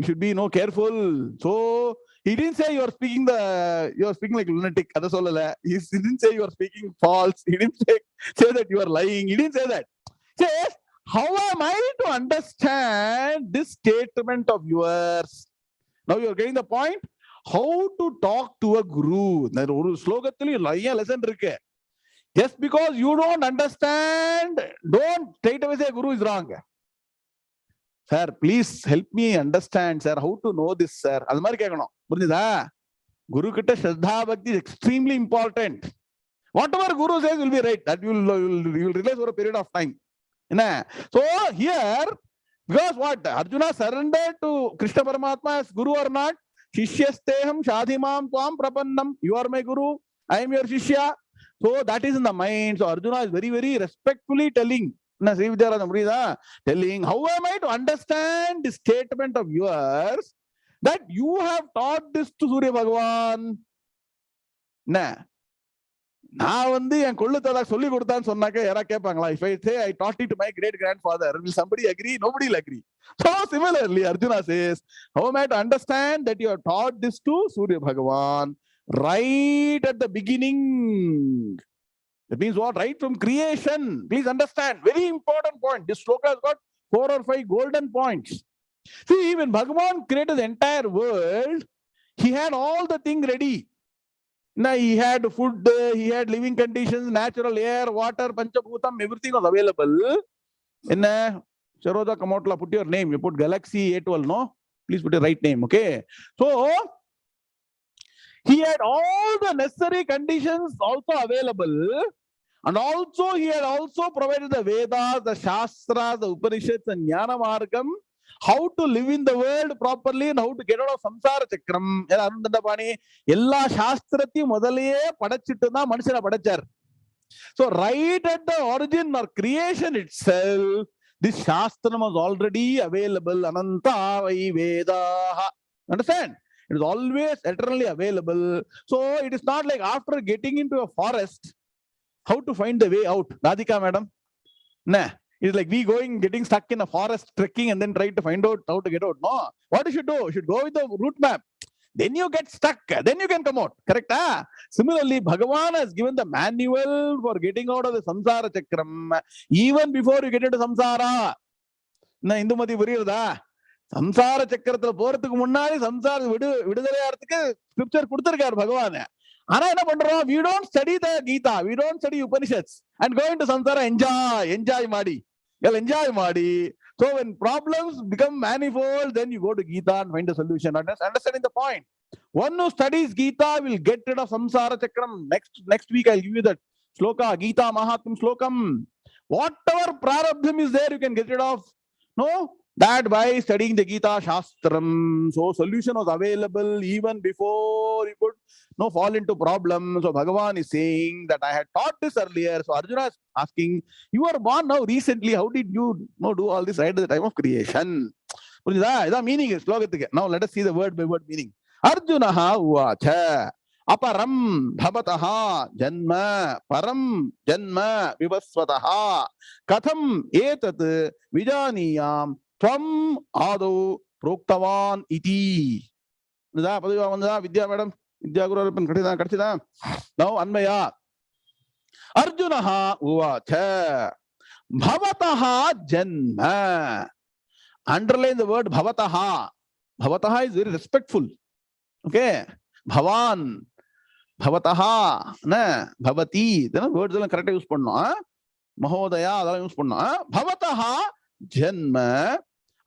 should be careful. So he didn't say you are speaking like lunatic. He didn't say you are speaking false. He didn't say that you are lying. He didn't say that. He says, how am I to understand this statement of yours? Now you are getting the point. How to talk to a guru? Lesson. Just because you don't understand, don't straight away say guru is wrong. Sir, please help me understand, sir. How to know this, sir? Guru Kitta Shraddha Bhakti is extremely important. Whatever Guru says will be right. That you will realize over a period of time. So here, because what? Arjuna surrendered to Krishna Paramatma as Guru or not? Shishyasteham Shadhimam Twam Prapannam. You are my Guru. I am your Shishya. So that is in the mind. So Arjuna is very, very respectfully telling, how am I to understand the statement of yours that you have taught this to Surya Bhagavan? If I say I taught it to my great grandfather, will somebody agree? Nobody will agree. So similarly, Arjuna says, how am I to understand that you have taught this to Surya Bhagavan right at the beginning? That means what? Right from creation. Please understand, very important point. This sloka has got 4 or 5 golden points. See, when Bhagavan created the entire world, he had all the things ready. Now, he had food, he had living conditions, natural air, water, Panchabhutam, everything was available. In Charoda Kamotla, put your name. You put Galaxy A12, no? Please put your right name, okay? So, he had all the necessary conditions also available. And also, he had also provided the Vedas, the Shastras, the Upanishads, and Gnāna Margam, how to live in the world properly and how to get out of Samsara Chakram. Ella Shastrati Modaliye Padachituna Manshana Padachar. So, right at the origin or creation itself, this Shastra was already available. Ananta Vai Vedaha. Understand? It is always eternally available. So, it is not like after getting into a forest, how to find the way out? Radhika, madam? Nah. It's like getting stuck in a forest, trekking, and then trying to find out how to get out. No. What you should do? You should go with the route map. Then you get stuck. Then you can come out. Correct? Similarly, Bhagavan has given the manual for getting out of the samsara chakram even before you get into samsara. Na Indumati Buriyada. Samsara chakrathil போறதுக்கு முன்னாடி சம்சார விடுதலையாகிறதுக்கு scripture கொடுத்திருக்கார் பகவான். We don't study the Gita, we don't study Upanishads and go into samsara, enjoy Madi. You'll enjoy Madi. So when problems become manifold, then you go to Gita and find a solution. Understanding the point. One who studies Gita will get rid of samsara chakram. Next week I'll give you that sloka, Gitaamrutham slokam. Whatever prarabdham is there, you can get rid of. No? That by studying the Gita Shastram. So solution was available even before you could fall into problems. So Bhagavan is saying that I had taught this earlier. So Arjuna is asking, you are born now recently. How did you do all this right at the time of creation? The meaning is now let us see the word by word meaning. Arjuna uvacha aparam bhavataha janma param janma vivasvataha katham etat vijaniyam Tvam ādau proktavan iti. Vidya madam. Vidya guru kadchida. Now Anmaya. Arjunaha uvacha. Bhavataha janma. Underline the word bhavataha. Bhavataha is very respectful. Okay. Bhavan. Bhavataha. Bhavati. Then words are correct use panna. Mahodaya use panna. Bhavataha janma.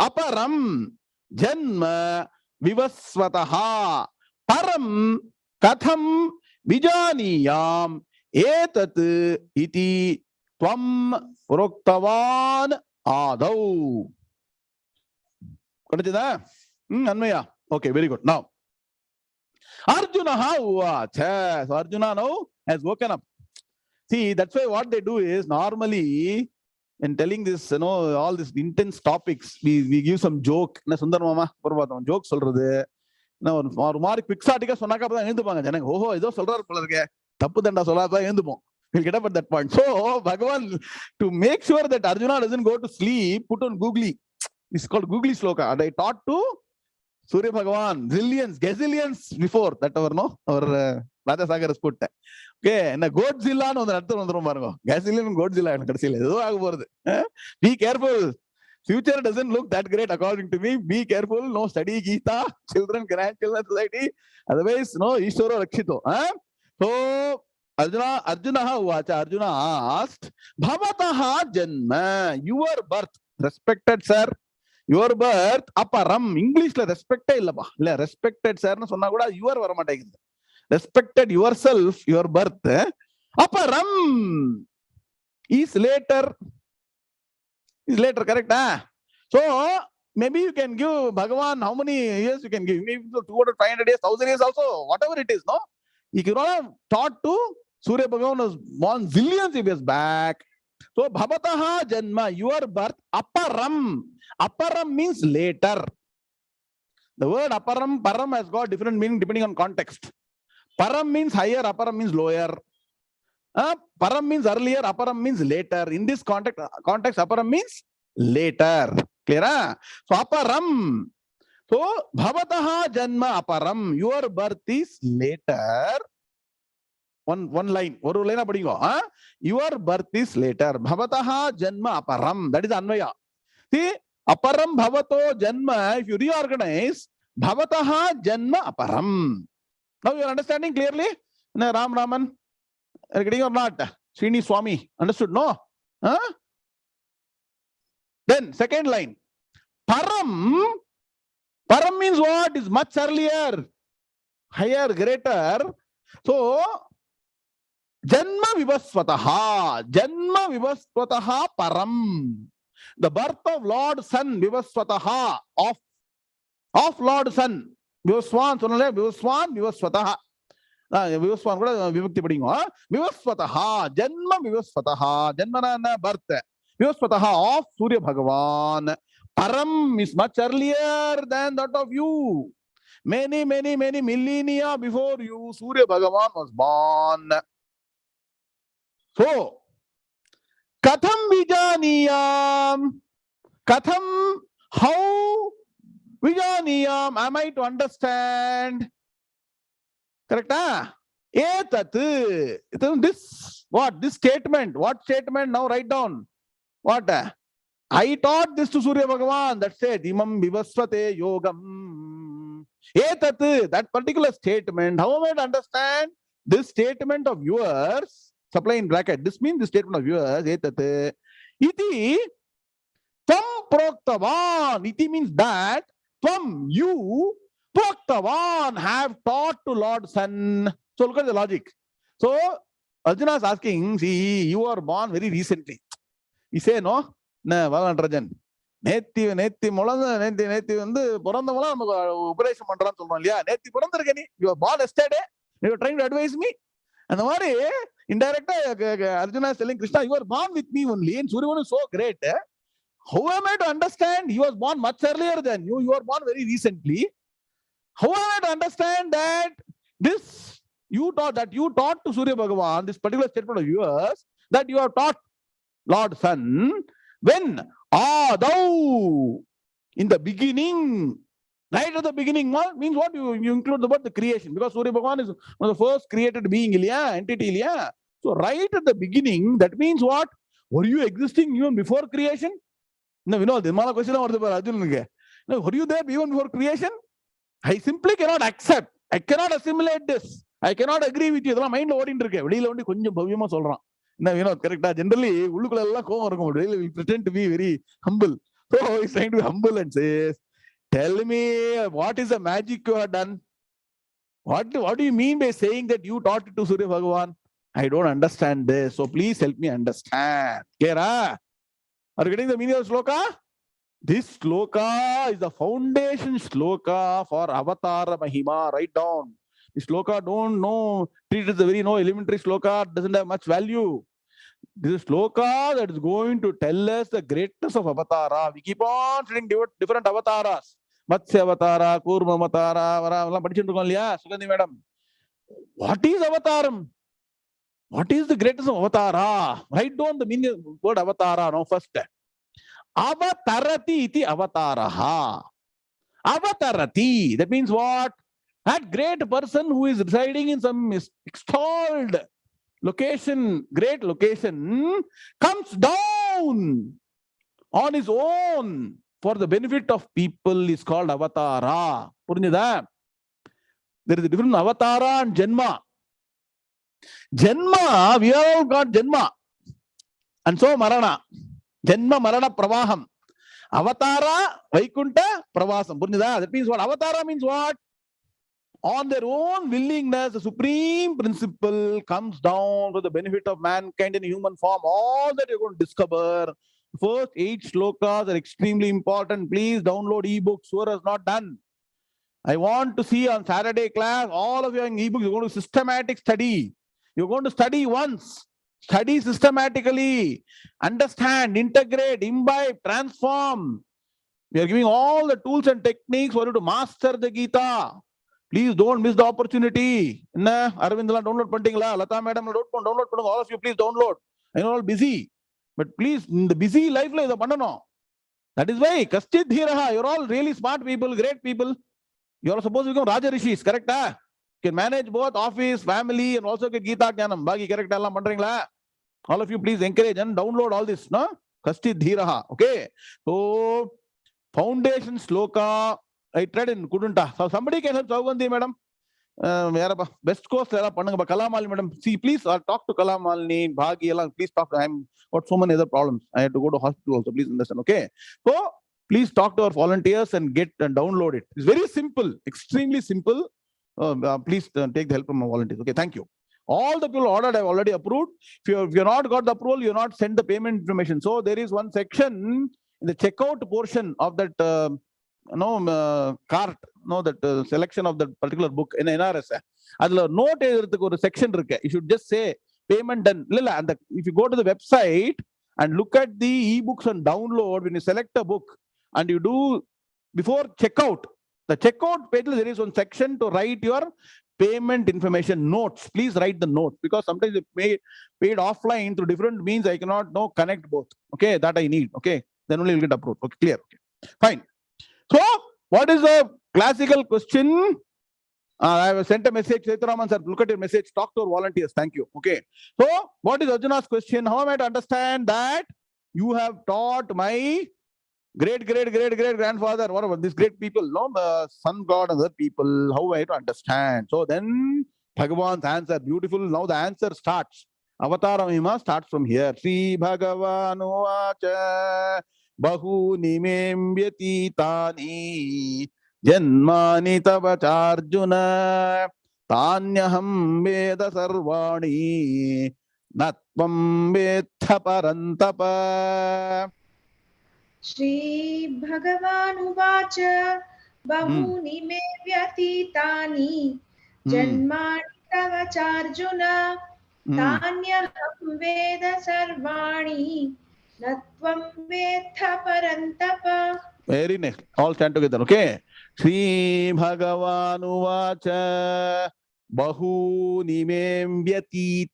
Aparam janma vivasvataha param katham vijaniyam etat iti tvam proktavan ādau. Anmaya. Okay, very good. Now, Arjuna uvacha. So Arjuna now has woken up. See, that's why what they do is normally in telling this, all these intense topics, we give some joke. Sundar Mama, joke solradhu. ஒரு மாதிரி குவிக்ஸாட்டிக்கா சொன்னாக்கா அப்பதான் எழுந்துப்பாங்க ஜனங்க. ஓஹோ ஏதோ சொல்றாரு போல இருக்கே, தப்பு தண்டா சொல்லாதான் எழுந்துப்போம். We'll get up at that point. So Bhagavan, to make sure that Arjuna doesn't go to sleep, put on googly. It's called googly sloka. They taught to Surya Bhagavan gazillions before that our Raja Sagar has put. Okay, and Godzilla no அர்த்தம் வந்துரும் பாருங்க. Gazillion Godzilla கடைசில ஏதோ ஆக போறது. Be careful. Future doesn't look that great according to me. Be careful. No, study Gita, children, grandchildren, society. Otherwise, no, Ishwara Rakshito. So, Arjuna asked, Bhavataha Janma, your birth, respected sir, your birth, aparam, English la respected illapa. La respected sir, na sonna kuda your varamategindi. Respected yourself, your birth, aparam, is later, correct? So maybe you can give Bhagavan how many years you can give, maybe 200, 500 years, 1000 years also, whatever it is, no? You could have taught to Surya Bhagavan was born zillions of years back. So Bhavataha Janma, your birth, aparam. Aparam means later. The word aparam, param has got different meaning depending on context. Param means higher, aparam means lower. Param means earlier, aparam means later. In this context, aparam means later. Clear? So aparam. So bhavataha janma aparam. Your birth is later. One line. One line padingo. Your birth is later. Bhavataha janma aparam. That is Anvaya. See, aparam bhavato janma. If you reorganize, bhavataha janma aparam. Now you are understanding clearly? Ram Raman. Are you getting or not? Srini Swami. Understood? No? Then second line. Param. Param means what? Is much earlier. Higher, greater. So, Janma Vivaswataha. Janma Vivaswataha Param. The birth of Lord Sun Vivaswataha. Of Lord Sun. Vivaswan. Vivaswan Vivaswataha. Vivaswan kuda vibhakti padingo. Vivaswataha, janma vivaswataha, janmana birth. Vivaswataha of Surya Bhagavan. Param is much earlier than that of you. Many millennia before you, Surya Bhagavan was born. So, Katham Vijaniyam. Katham, how Vijaniyam am I to understand? Correct? This what? This statement. What statement? Now write down. What? I taught this to Surya Bhagavan. That said, imam vivasvate yogam. That particular statement. How am I to understand this statement of yours? Supply in bracket. This means the statement of yours. Iti tvam proktavan. Iti means that tvam you. Proktavan have taught to Lord Sun. So look at the logic. So Arjuna is asking, see, you are born very recently. We say, no, Valantrajan. நேத்தி வந்து பிறந்தவங்களா நமக்கு உபதேசம் பண்றான்னு சொல்றோம் இல்லையா? நேத்தி பிறந்திருக்க நீ, you are born yesterday, you are trying to advise me. அந்த மாதிரி indirectly Arjuna is telling Krishna, you are born with me only, and Suryavan is so great. How am I to understand? He was born much earlier than you. You are born very recently. How am I to understand that this you taught to Surya Bhagavan, this particular statement of yours, that you have taught Lord Sun, when thou in the beginning, right at the beginning, means what? You include the word the creation, because Surya Bhagavan is one of the first created being, entity. So right at the beginning, that means what? Were you existing even before creation? No, we know the Mala question or the Arjuna. No, were you there even before creation? I simply cannot accept. I cannot assimilate this. I cannot agree with you. இதெல்லாம் மைண்ட்ல ஓடிட்டு இருக்கு. வெளியில வந்து கொஞ்சம் பவ்யமா சொல்றான். என்ன கரெக்டா? ஜெனரலி உள்ளுக்குள்ள எல்லாம் கோவம் இருக்கும். வெளியில we pretend to be very humble. So he's trying to be humble and says, tell me, what is the magic you have done? What do you mean by saying that you taught it to Surya Bhagavan? I don't understand this. So please help me understand. Clear? Are you getting the meaning of sloka? This sloka is the foundation sloka for Avatara Mahimā. Write down. This shloka don't know, treat it as a very elementary shloka, doesn't have much value. This is shloka that is going to tell us the greatness of Avatara. We keep on studying different avataras. Matsya Avatara, Kurma Avatara, Sugandhi madam. What is Avataram? What is the greatness of Avatara? Write down the meaning of the word Avatara now first. Avatarati iti Avataraha. Avatarati. That means what? That great person who is residing in some extolled location, great location, comes down on his own for the benefit of people is called Avatara. There is a difference Avatara and Janma. Janma, we all got Janma. And so Marana. Janma Marana Pravaham. Avatara, Vaikunta, Pravasam. That means what? Avatara means what? On their own willingness, the supreme principle comes down for the benefit of mankind in human form. All that you're going to discover. First 8 shlokas are extremely important. Please download ebooks. Whoever has not done. I want to see on Saturday class, all of you in ebooks, you're going to systematic study. You're going to study once. Study systematically. Understand, integrate, imbibe, transform. We are giving all the tools and techniques for you to master the Gita. Please don't miss the opportunity. Arvindala download pantingla, Lata madam download, all of you please download. I know all busy, but please in the busy life that is why Kaschid Dhiraha, you're all really smart people, great people. You are supposed to become Raja Rishis, correct? You can manage both office, family, and also get Gita Gnānam. Bagi correct all of you please encourage and download all this, no? Kaschid Dhiraha. Okay. So foundation shloka. I tried and couldn't. So somebody can help Saugandhi madam. Best course Kalamalini madam. See, please talk to Kalamalini, Bhagi, please talk to him. Got so many other problems. I had to go to hospital also. Please understand. Okay. So please talk to our volunteers and get and download it. It's very simple, extremely simple. Please take the help from our volunteers. Okay, thank you. All the people ordered, I've already approved. If you're not got the approval, you're not sent the payment information. So there is one section in the checkout portion of that cart, that selection of that particular book in NRS. Adla note section. You should just say payment done. And if you go to the website and look at the ebooks and download, when you select a book and you do before checkout, the checkout page, there is one section to write your payment information notes. Please write the notes because sometimes you paid offline through different means. I cannot connect both. Okay, that I need. Okay, then only you'll get approved. Okay, clear. Okay, fine. So, what is the classical question? I have sent a message. Seturaman sir, look at your message. Talk to our volunteers. Thank you. Okay. So, what is Arjuna's question? How am I to understand that you have taught my great grandfather, what about these great people, sun god and other people? How am I to understand? So then Bhagavan's answer, beautiful. Now the answer starts. Avatara Mahimā starts from here. Sri Bhagavan Uvacha Bahuni Membyatitani Janmani Tavacha Arjuna Tanyaham Veda Sarvani Natvam Vetha Parantapa. Shri Bhagavan Uvacha Bahuni me vyatitani Janmani tavacha Arjuna Tanyaham Veda Sarvani Natvam Vetha Parantapa. Very nice. All stand together. Okay. Shri Bhagavan Uvacha Bahuni me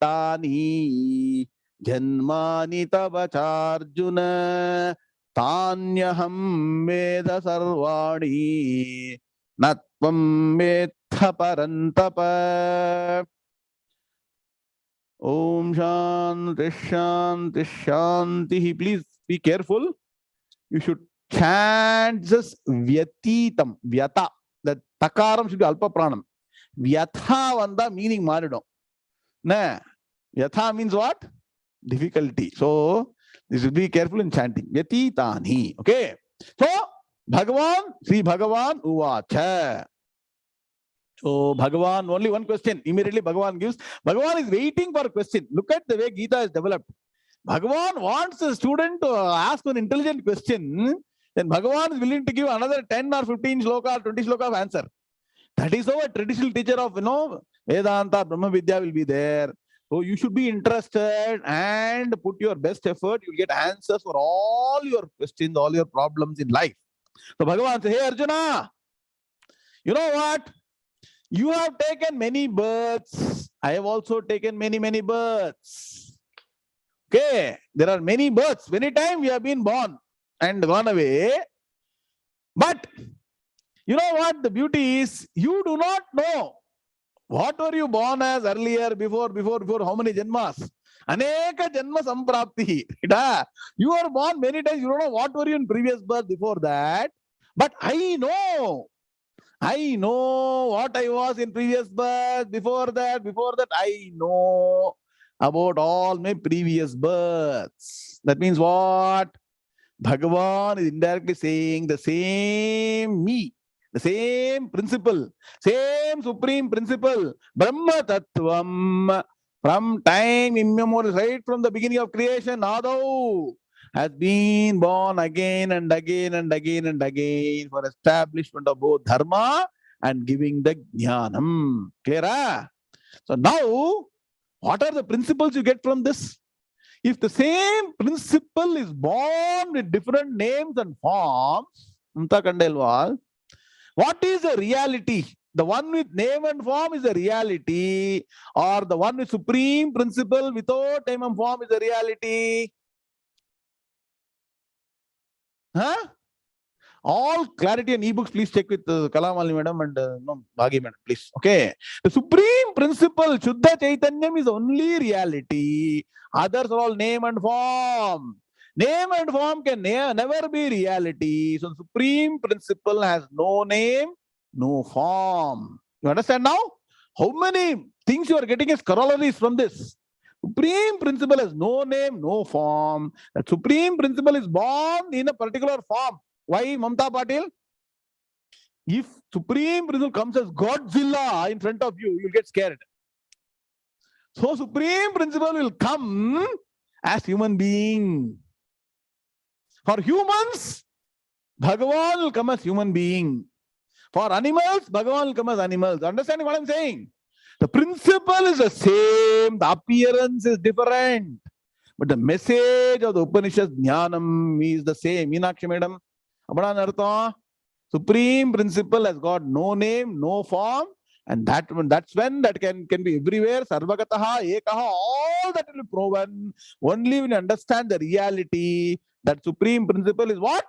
vyatitani Janmani tavacha Arjuna Tanyaham Veda Sarvani Natvam Vetha Parantapa. Om Shanti Shanti Shanti. Please be careful. You should chant this Vyatitam. Vyata. The Takaram should be Alpa Pranam. Vyatha vanda meaning maridom. Na. Vyatha means what? Difficulty. So this will be careful in chanting. Vyatitani. Okay. So Bhagavan, Sri Bhagavan Uvacha. So Bhagavan, only one question. Immediately Bhagavan gives. Bhagavan is waiting for a question. Look at the way Gita is developed. Bhagavan wants a student to ask an intelligent question. Then Bhagavan is willing to give another 10 or 15 shloka or 20 shloka of answer. That is how a traditional teacher of, Vedanta, Brahmavidya will be there. So you should be interested and put your best effort. You'll get answers for all your questions, all your problems in life. So Bhagavan says, hey Arjuna, you know what? You have taken many births. I have also taken many, many births. Okay, there are many births. Many times we have been born and gone away. But you know what the beauty is? You do not know what were you born as earlier, before how many janmas? Aneka janma samprapti. You were born many times. You don't know what were you in previous birth before that. But I know what I was in previous birth. Before that, I know about all my previous births. That means what? Bhagavan is indirectly saying the same me, the same principle, same supreme principle, Brahma Tattvam, from time immemorial, right from the beginning of creation, Adau, has been born again and again and again and again for establishment of both dharma and giving the Gnānam. Clear? So now, what are the principles you get from this? If the same principle is born with different names and forms, what is the reality? The one with name and form is the reality, or the one with supreme principle without name and form is the reality? Huh? All clarity and ebooks, please check with Kalamali madam and Bhagi madam, please. Okay. The supreme principle, Shuddha Chaitanyam, is only reality. Others are all name and form. Name and form can never be reality. So the supreme principle has no name, no form. You understand now? How many things you are getting as corollaries from this? Supreme principle has no name, no form. That supreme principle is born in a particular form. Why, Mamta Patil? If supreme principle comes as Godzilla in front of you, you'll get scared. So supreme principle will come as human being. For humans, Bhagavan will come as human being. For animals, Bhagavan will come as animals. Understanding what I'm saying? The principle is the same, the appearance is different. But the message of the Upanishad Jnanam is the same. Meenakshi madam, supreme principle has got no name, no form, and that's when that can be everywhere. Sarvagataha, ekaha, all that will be proven only when you understand the reality. That supreme principle is what?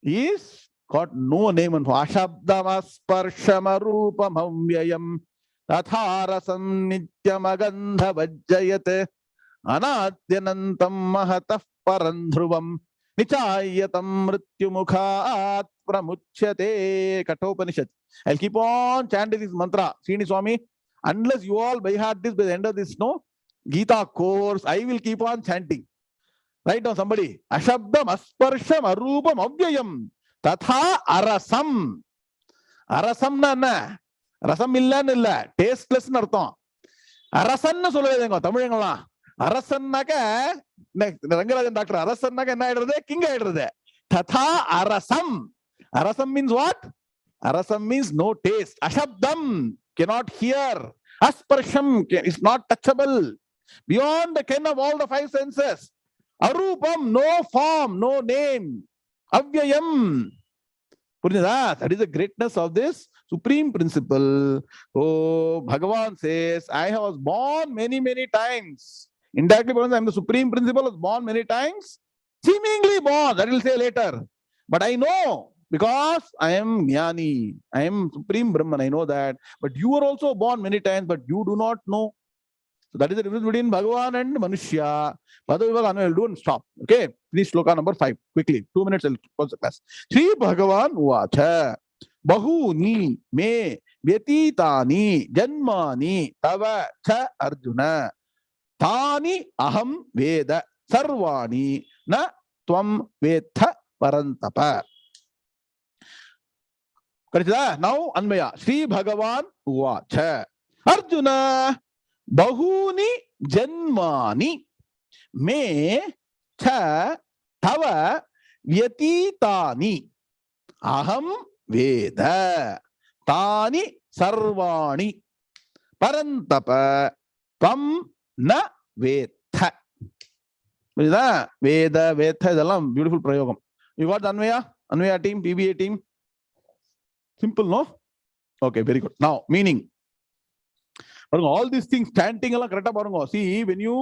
Is got no name and form. Ashabdamasparsham 𝐒𝐴𝐵𝐻 tatharasam nityamagandha vajjayate anadyanantam mahatah parandhruvam nichayatam mrityumukhat pramuchyate. Kathopanishad. I'll keep on chanting this mantra, Srini Swami. Unless you all by heart this by the end of this Gita course, I will keep on chanting. Write down somebody. Ashabdam asparsham arupam avyayam tatha arasam. Arasam na rasam illa tasteless nartham. Arasan solluvedunga Tamilengala. Arasannaga Rangarajan doctor Arasannaga enna aidrudhe king aidrudhe. Tatha arasam. Arasam means what? Arasam means no taste. Ashabdam, cannot hear. Asparsham is not touchable. Beyond the ken of all the five senses. Arupam, no form, no name. Avyayam. That is the greatness of this supreme principle. Oh, Bhagavan says, I was born many, many times. Indirectly, I am the supreme principle, was born many times. Seemingly born, that will say later. But I know, because I am Jnani. I am supreme Brahman, I know that. But you were also born many times, but you do not know. So that is the difference between Bhagavan and Manushya. Padavibhaga I will do and stop. Okay, please shloka number 5. Quickly, 2 minutes I'll close the class. Sri Bhagavan Uvacha Bahuni me Vyatitani Janmani Tava Cha Arjuna Tani Aham Veda Sarvani Na Tvam Vetha Parantapa. Now Anmaya. Sri Bhagavan Uvacha Arjuna Bahuni Janmani Me Cha Tava Vyatitani Aham Veda Tani sarvani parantapa tvam na vetha. புரியுதா? வேத வேத இதெல்லாம் beautiful பிரயோகம். You got the Anvaya team, PBA team? Simple, no? Okay, very good. Now, meaning. All these things, chanting எல்லாம் கரெக்டா பாருங்க. See, when you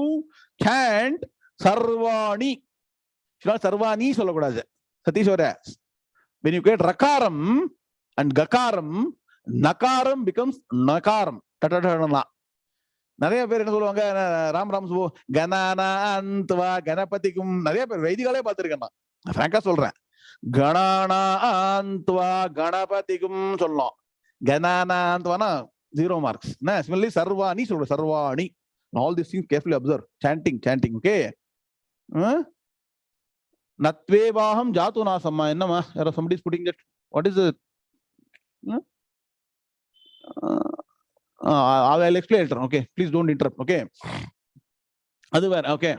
chant sarvani, sarvani சொல்லக்கூடாது. சதீஸ்வர. When you get rakaram and gakaram, nakaram becomes nakaram. நிறைய பேர் என்ன சொல்லுவாங்க, ராம் ராம் சுபோ கணானா அந்த்வா கணபதிக்கும். நிறைய பேர் வைதிகாலே பார்த்திருக்கேன் நான். ஃப்ராங்கா சொல்றேன். கணானா அந்த்வா கணபதிக்கும் சொல்லணும். கணானா அந்த்வானா 0 marks. Similarly, sarvani சொல்ற sarvani. All these things carefully observe. Chanting. Okay. Natvevaham jatu nasamma. Ennama? Somebody is putting that. What is it? I will explain later. Okay. Please don't interrupt. Okay. Otherwise, okay.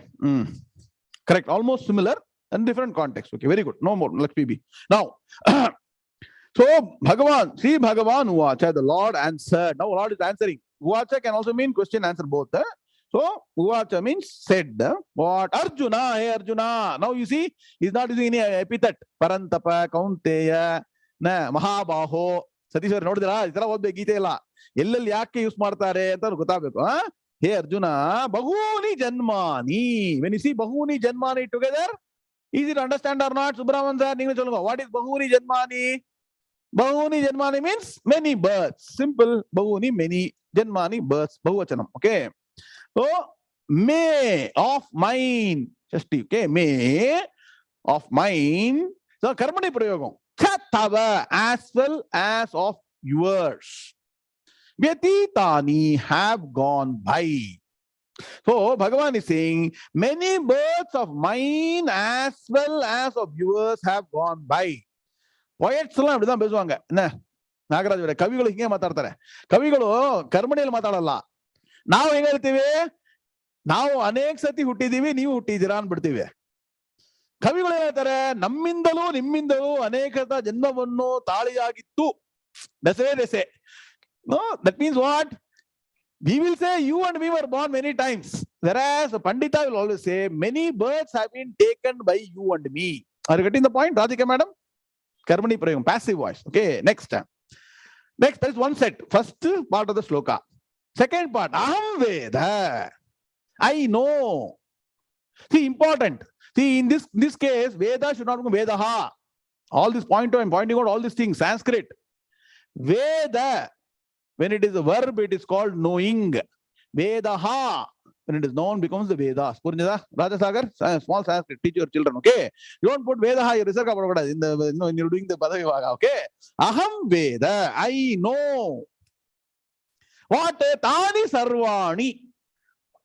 Correct. Almost similar and different context. Okay. Very good. No more. Let's be. Now, so Bhagavan, Sri Bhagavan Uvacha, the Lord answered. Now Lord is answering. Uvacha can also mean question answer both. So Uvacha means said. What? Arjuna, hey Arjuna. Now you see, he's not using any epithet. Parantapa, Kaunteya, Mahabaho. Satiswara nodidira idara odbe ಗೀತೆ ಇಲ್ಲ. ಎಲ್ಲೆಲ್ಲಿ ಯಾಕೆ use ಮಾಡ್ತಾರೆ ಅಂತ ಗೊತ್ತಾಗಬೇಕು. ಹೇ Arjuna, bahuni janmani. When you see bahuni janmani together, easy to understand or not? Subramanian sir, நீங்க சொல்லுங்க. What is bahuni janmani? Bahuni janmani means many births. Simple. Bahuni, many. Janmani, births. Bahuvachanam. Okay. So, may of mine. Shashti. Okay. May of mine. So, karmani prayogam. Tava as well as of yours. Vyatitani have gone by. So Bhagavan is saying many births of mine as well as of yours have gone by. Poets எல்லாம் அப்படிதான் பேசுவாங்க. என்ன நாகராஜ கவிಗಳು ಹಿಂಗೆ ಮಾತಾಡ್ತಾರೆ. ಕವಿಗಳು ಕರ್ಮಣಿಯಲ್ಲಿ ಮಾತಾಡಲ್ಲ. ನಾವು ಹೆಂಗ ಹೇಳ್ತೀವಿ, ನಾವು ಅನೇಕ ಸತಿ ಹುಟ್ಟಿದೀವಿ, ನೀವು ಹುಟ್ಟಿದ್ದೀರಾ ಅನ್ಬಿಡ್ತೀವಿ. ಕವಿಗಳು ಹೇಳ್ತಾರೆ, ನಮ್ಮಿಂದಲೂ ನಿಮ್ಮಿಂದಲೂ ಅನೇಕ ಜನ್ಮವನ್ನು ತಾಳಿಯಾಗಿತ್ತು. ದಸೆ. No, that means what? We will say you and me were born many times. Whereas Pandita will always say many births have been taken by you and me. Are you getting the point, Radhika madam? Karmani prayam, passive voice. Okay, next, there is one set. First part of the sloka. Second part, aham veda. I know. See, important. See, in this case, Veda should not become Vedaha. All this point, I'm pointing out all these things. Sanskrit. Veda, when it is a verb, it is called knowing. Vedaha, when it is known, becomes the Vedas. Purnida, Rajasagar, small Sanskrit, teach your children, okay? You don't put Vedaha, you research about it when you're doing the Bhagavad, okay? Aham Veda, I know. What? Tani Sarvani.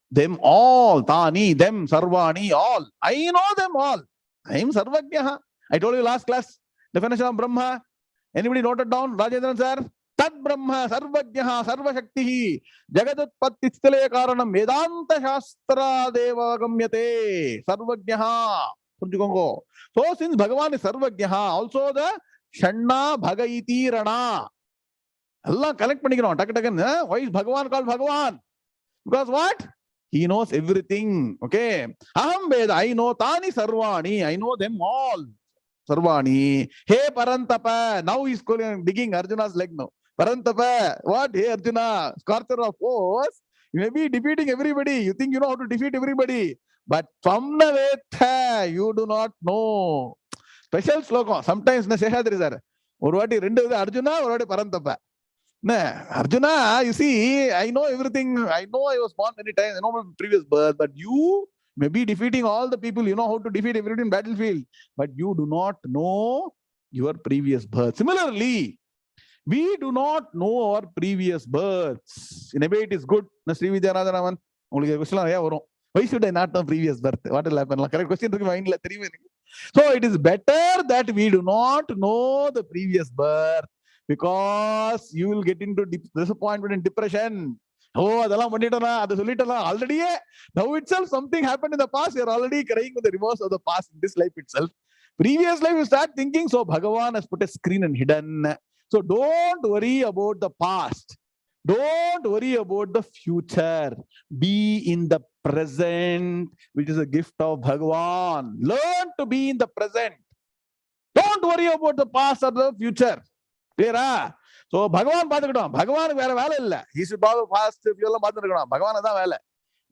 Them all, Tani, them, Sarvani, all. I know them all. I am Sarvajnaha. I told you last class, definition of Brahma. Anybody noted down? Rajendran sir? Tad Brahma, Sarvajnaha, Sarvashaktihi, Jagadutpatti Sthale Karanam, Vedanta Shastra Devagamyate, Sarvajnaha. So since Bhagavan is Sarvajnaha, also the Shanna Bhagaiti Rana. Allah collect pannikirom. Why is Bhagavan called Bhagavan? Because what? He knows everything. Okay. Aham Veda, I know Tani Sarvani, I know them all. Sarvani. Hey Parantapa. Now he's digging Arjuna's leg now. Parantapa. What? Hey Arjuna, scorcher of force. You may be defeating everybody. You think you know how to defeat everybody. But Tvamnavetha, you do not know. Special sloka. Sometimes na Seshadri sir. Orvati rendu Arjuna, orvati Parantapa. Arjuna, you see, I know everything. I know I was born many times. I know my previous birth, but you may be defeating all the people. You know how to defeat everybody in battlefield, but you do not know your previous birth. Similarly, we do not know our previous births. In a way, it is good. Sri Vijayendra, why should I not know previous birth? What will happen? Correct question. So it is better that we do not know the previous birth, because you will get into disappointment and depression. Oh, already now itself something happened in the past. You're already crying with the remorse of the past in this life itself. Previous life you start thinking. So Bhagavan has put a screen and hidden. So don't worry about the past. Don't worry about the future. Be in the present, which is a gift of Bhagavan. Learn to be in the present. Don't worry about the past or the future. Clear? So Bhagavan பாத்துக்கிட்டோம். பகவானுக்கு வேற வேலை இல்ல. He should follow past future பாத்துக்கிட்டோம். பகவானுக்கு தான் வேலை.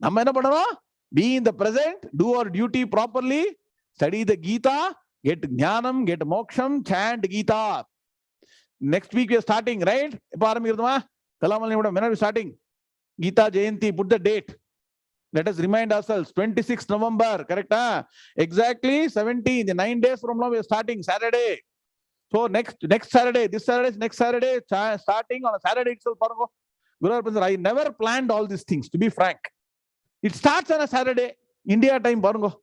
நம்ம என்ன பண்ணணும்? Be in the present, do our duty properly, study the Gita, get Gnānam, get Moksham, chant Gita. Next week we are starting, right? எப்ப ஆரம்பிக்கிறதுமா? Kalamalnimudam, when are we starting? Gita Jayanti, put the date. Let us remind ourselves, 26th November, correct? Exactly 17, the 9 days from now we are starting, Saturday. So next Saturday, this Saturday, next Saturday, starting on a Saturday itself. I never planned all these things, to be frank. It starts on a Saturday, India time. Correct?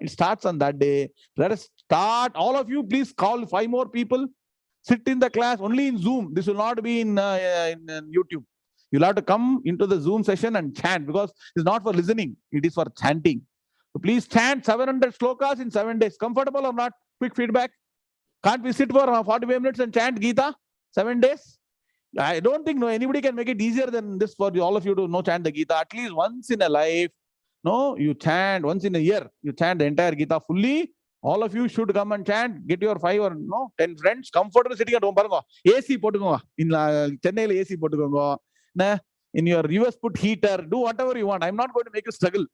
It starts on that day. Let us start. All of you, please call 5 more people. Sit in the class only in Zoom. This will not be in YouTube. You'll have to come into the Zoom session and chant, because it's not for listening. It is for chanting. So please chant 700 slokas in 7 days. Comfortable or not? Quick feedback. Can't we sit for 45 minutes and chant Gita 7 days? I don't think anybody can make it easier than this for all of you to chant the Gita. At least once in a life, you chant once in a year. You chant the entire Gita fully. All of you should come and chant. Get your 5 or 10 friends comfortable sitting at home. AC potukonga. In Chennai AC potukonga. In your US put heater. Do whatever you want. I'm not going to make you struggle.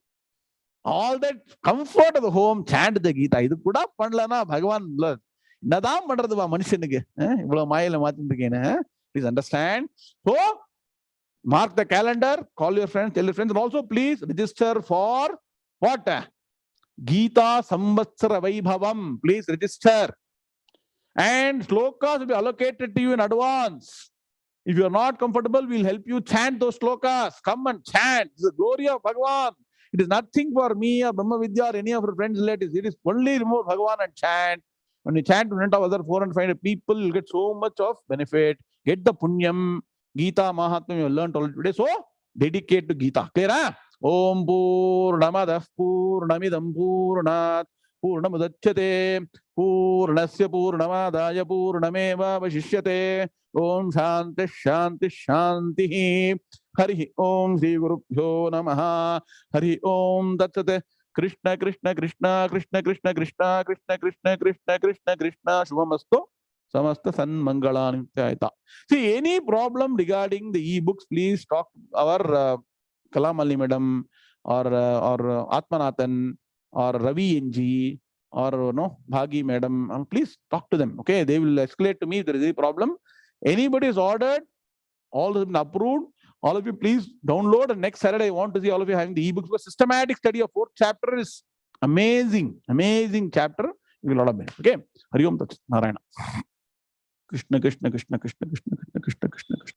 All that comfort of the home, chant the Gita. Idu kuda panlana Bhagavan blood. Nadam mandradva manishanige. Ivlo mayila maathindikene. Please understand. So mark the calendar. Call your friends. Tell your friends. And also please register for what? Gita Samvatsara Vaibhavam. Please register. And slokas will be allocated to you in advance. If you are not comfortable, we'll help you chant those slokas. Come and chant. It's the glory of Bhagavan. It is nothing for me or Brahmavidya or any of our friends, relatives. It is only remove Bhagavan and chant. When you chant in front of other 400 and 500 people, you'll get so much of benefit. Get the punyam. Gita Mahatma you learned already today. So dedicate to Gita. Clear? Om Purnamadah Purnamidam Purnat Purnamudachyate Purnasya Purnamadaya Purnameva Vashishyate Om Shanti Shanti Shanti Hari Om Sri Gurubhyo Namaha Hari Om Tatsate Krishna Krishna Krishna Krishna Krishna Krishna Krishna Krishna Krishna Krishna Krishna Shubhamastu Samasta Sanmangalani Nityaita. See, any problem regarding the e-books, please talk to our Kalamalini Madam or Atmanathan or Ravi NG or Bhagi Madam. Please talk to them. Okay, they will escalate to me if there is a problem. Anybody is ordered, all of them approved. All of you, please download. And next Saturday, I want to see all of you having the e-books. But systematic study of 4th chapter is amazing, amazing chapter. You will love it. Okay, Hari Om Tat Narayana. Krishna Krishna Krishna Krishna Krishna Krishna Krishna Krishna Krishna.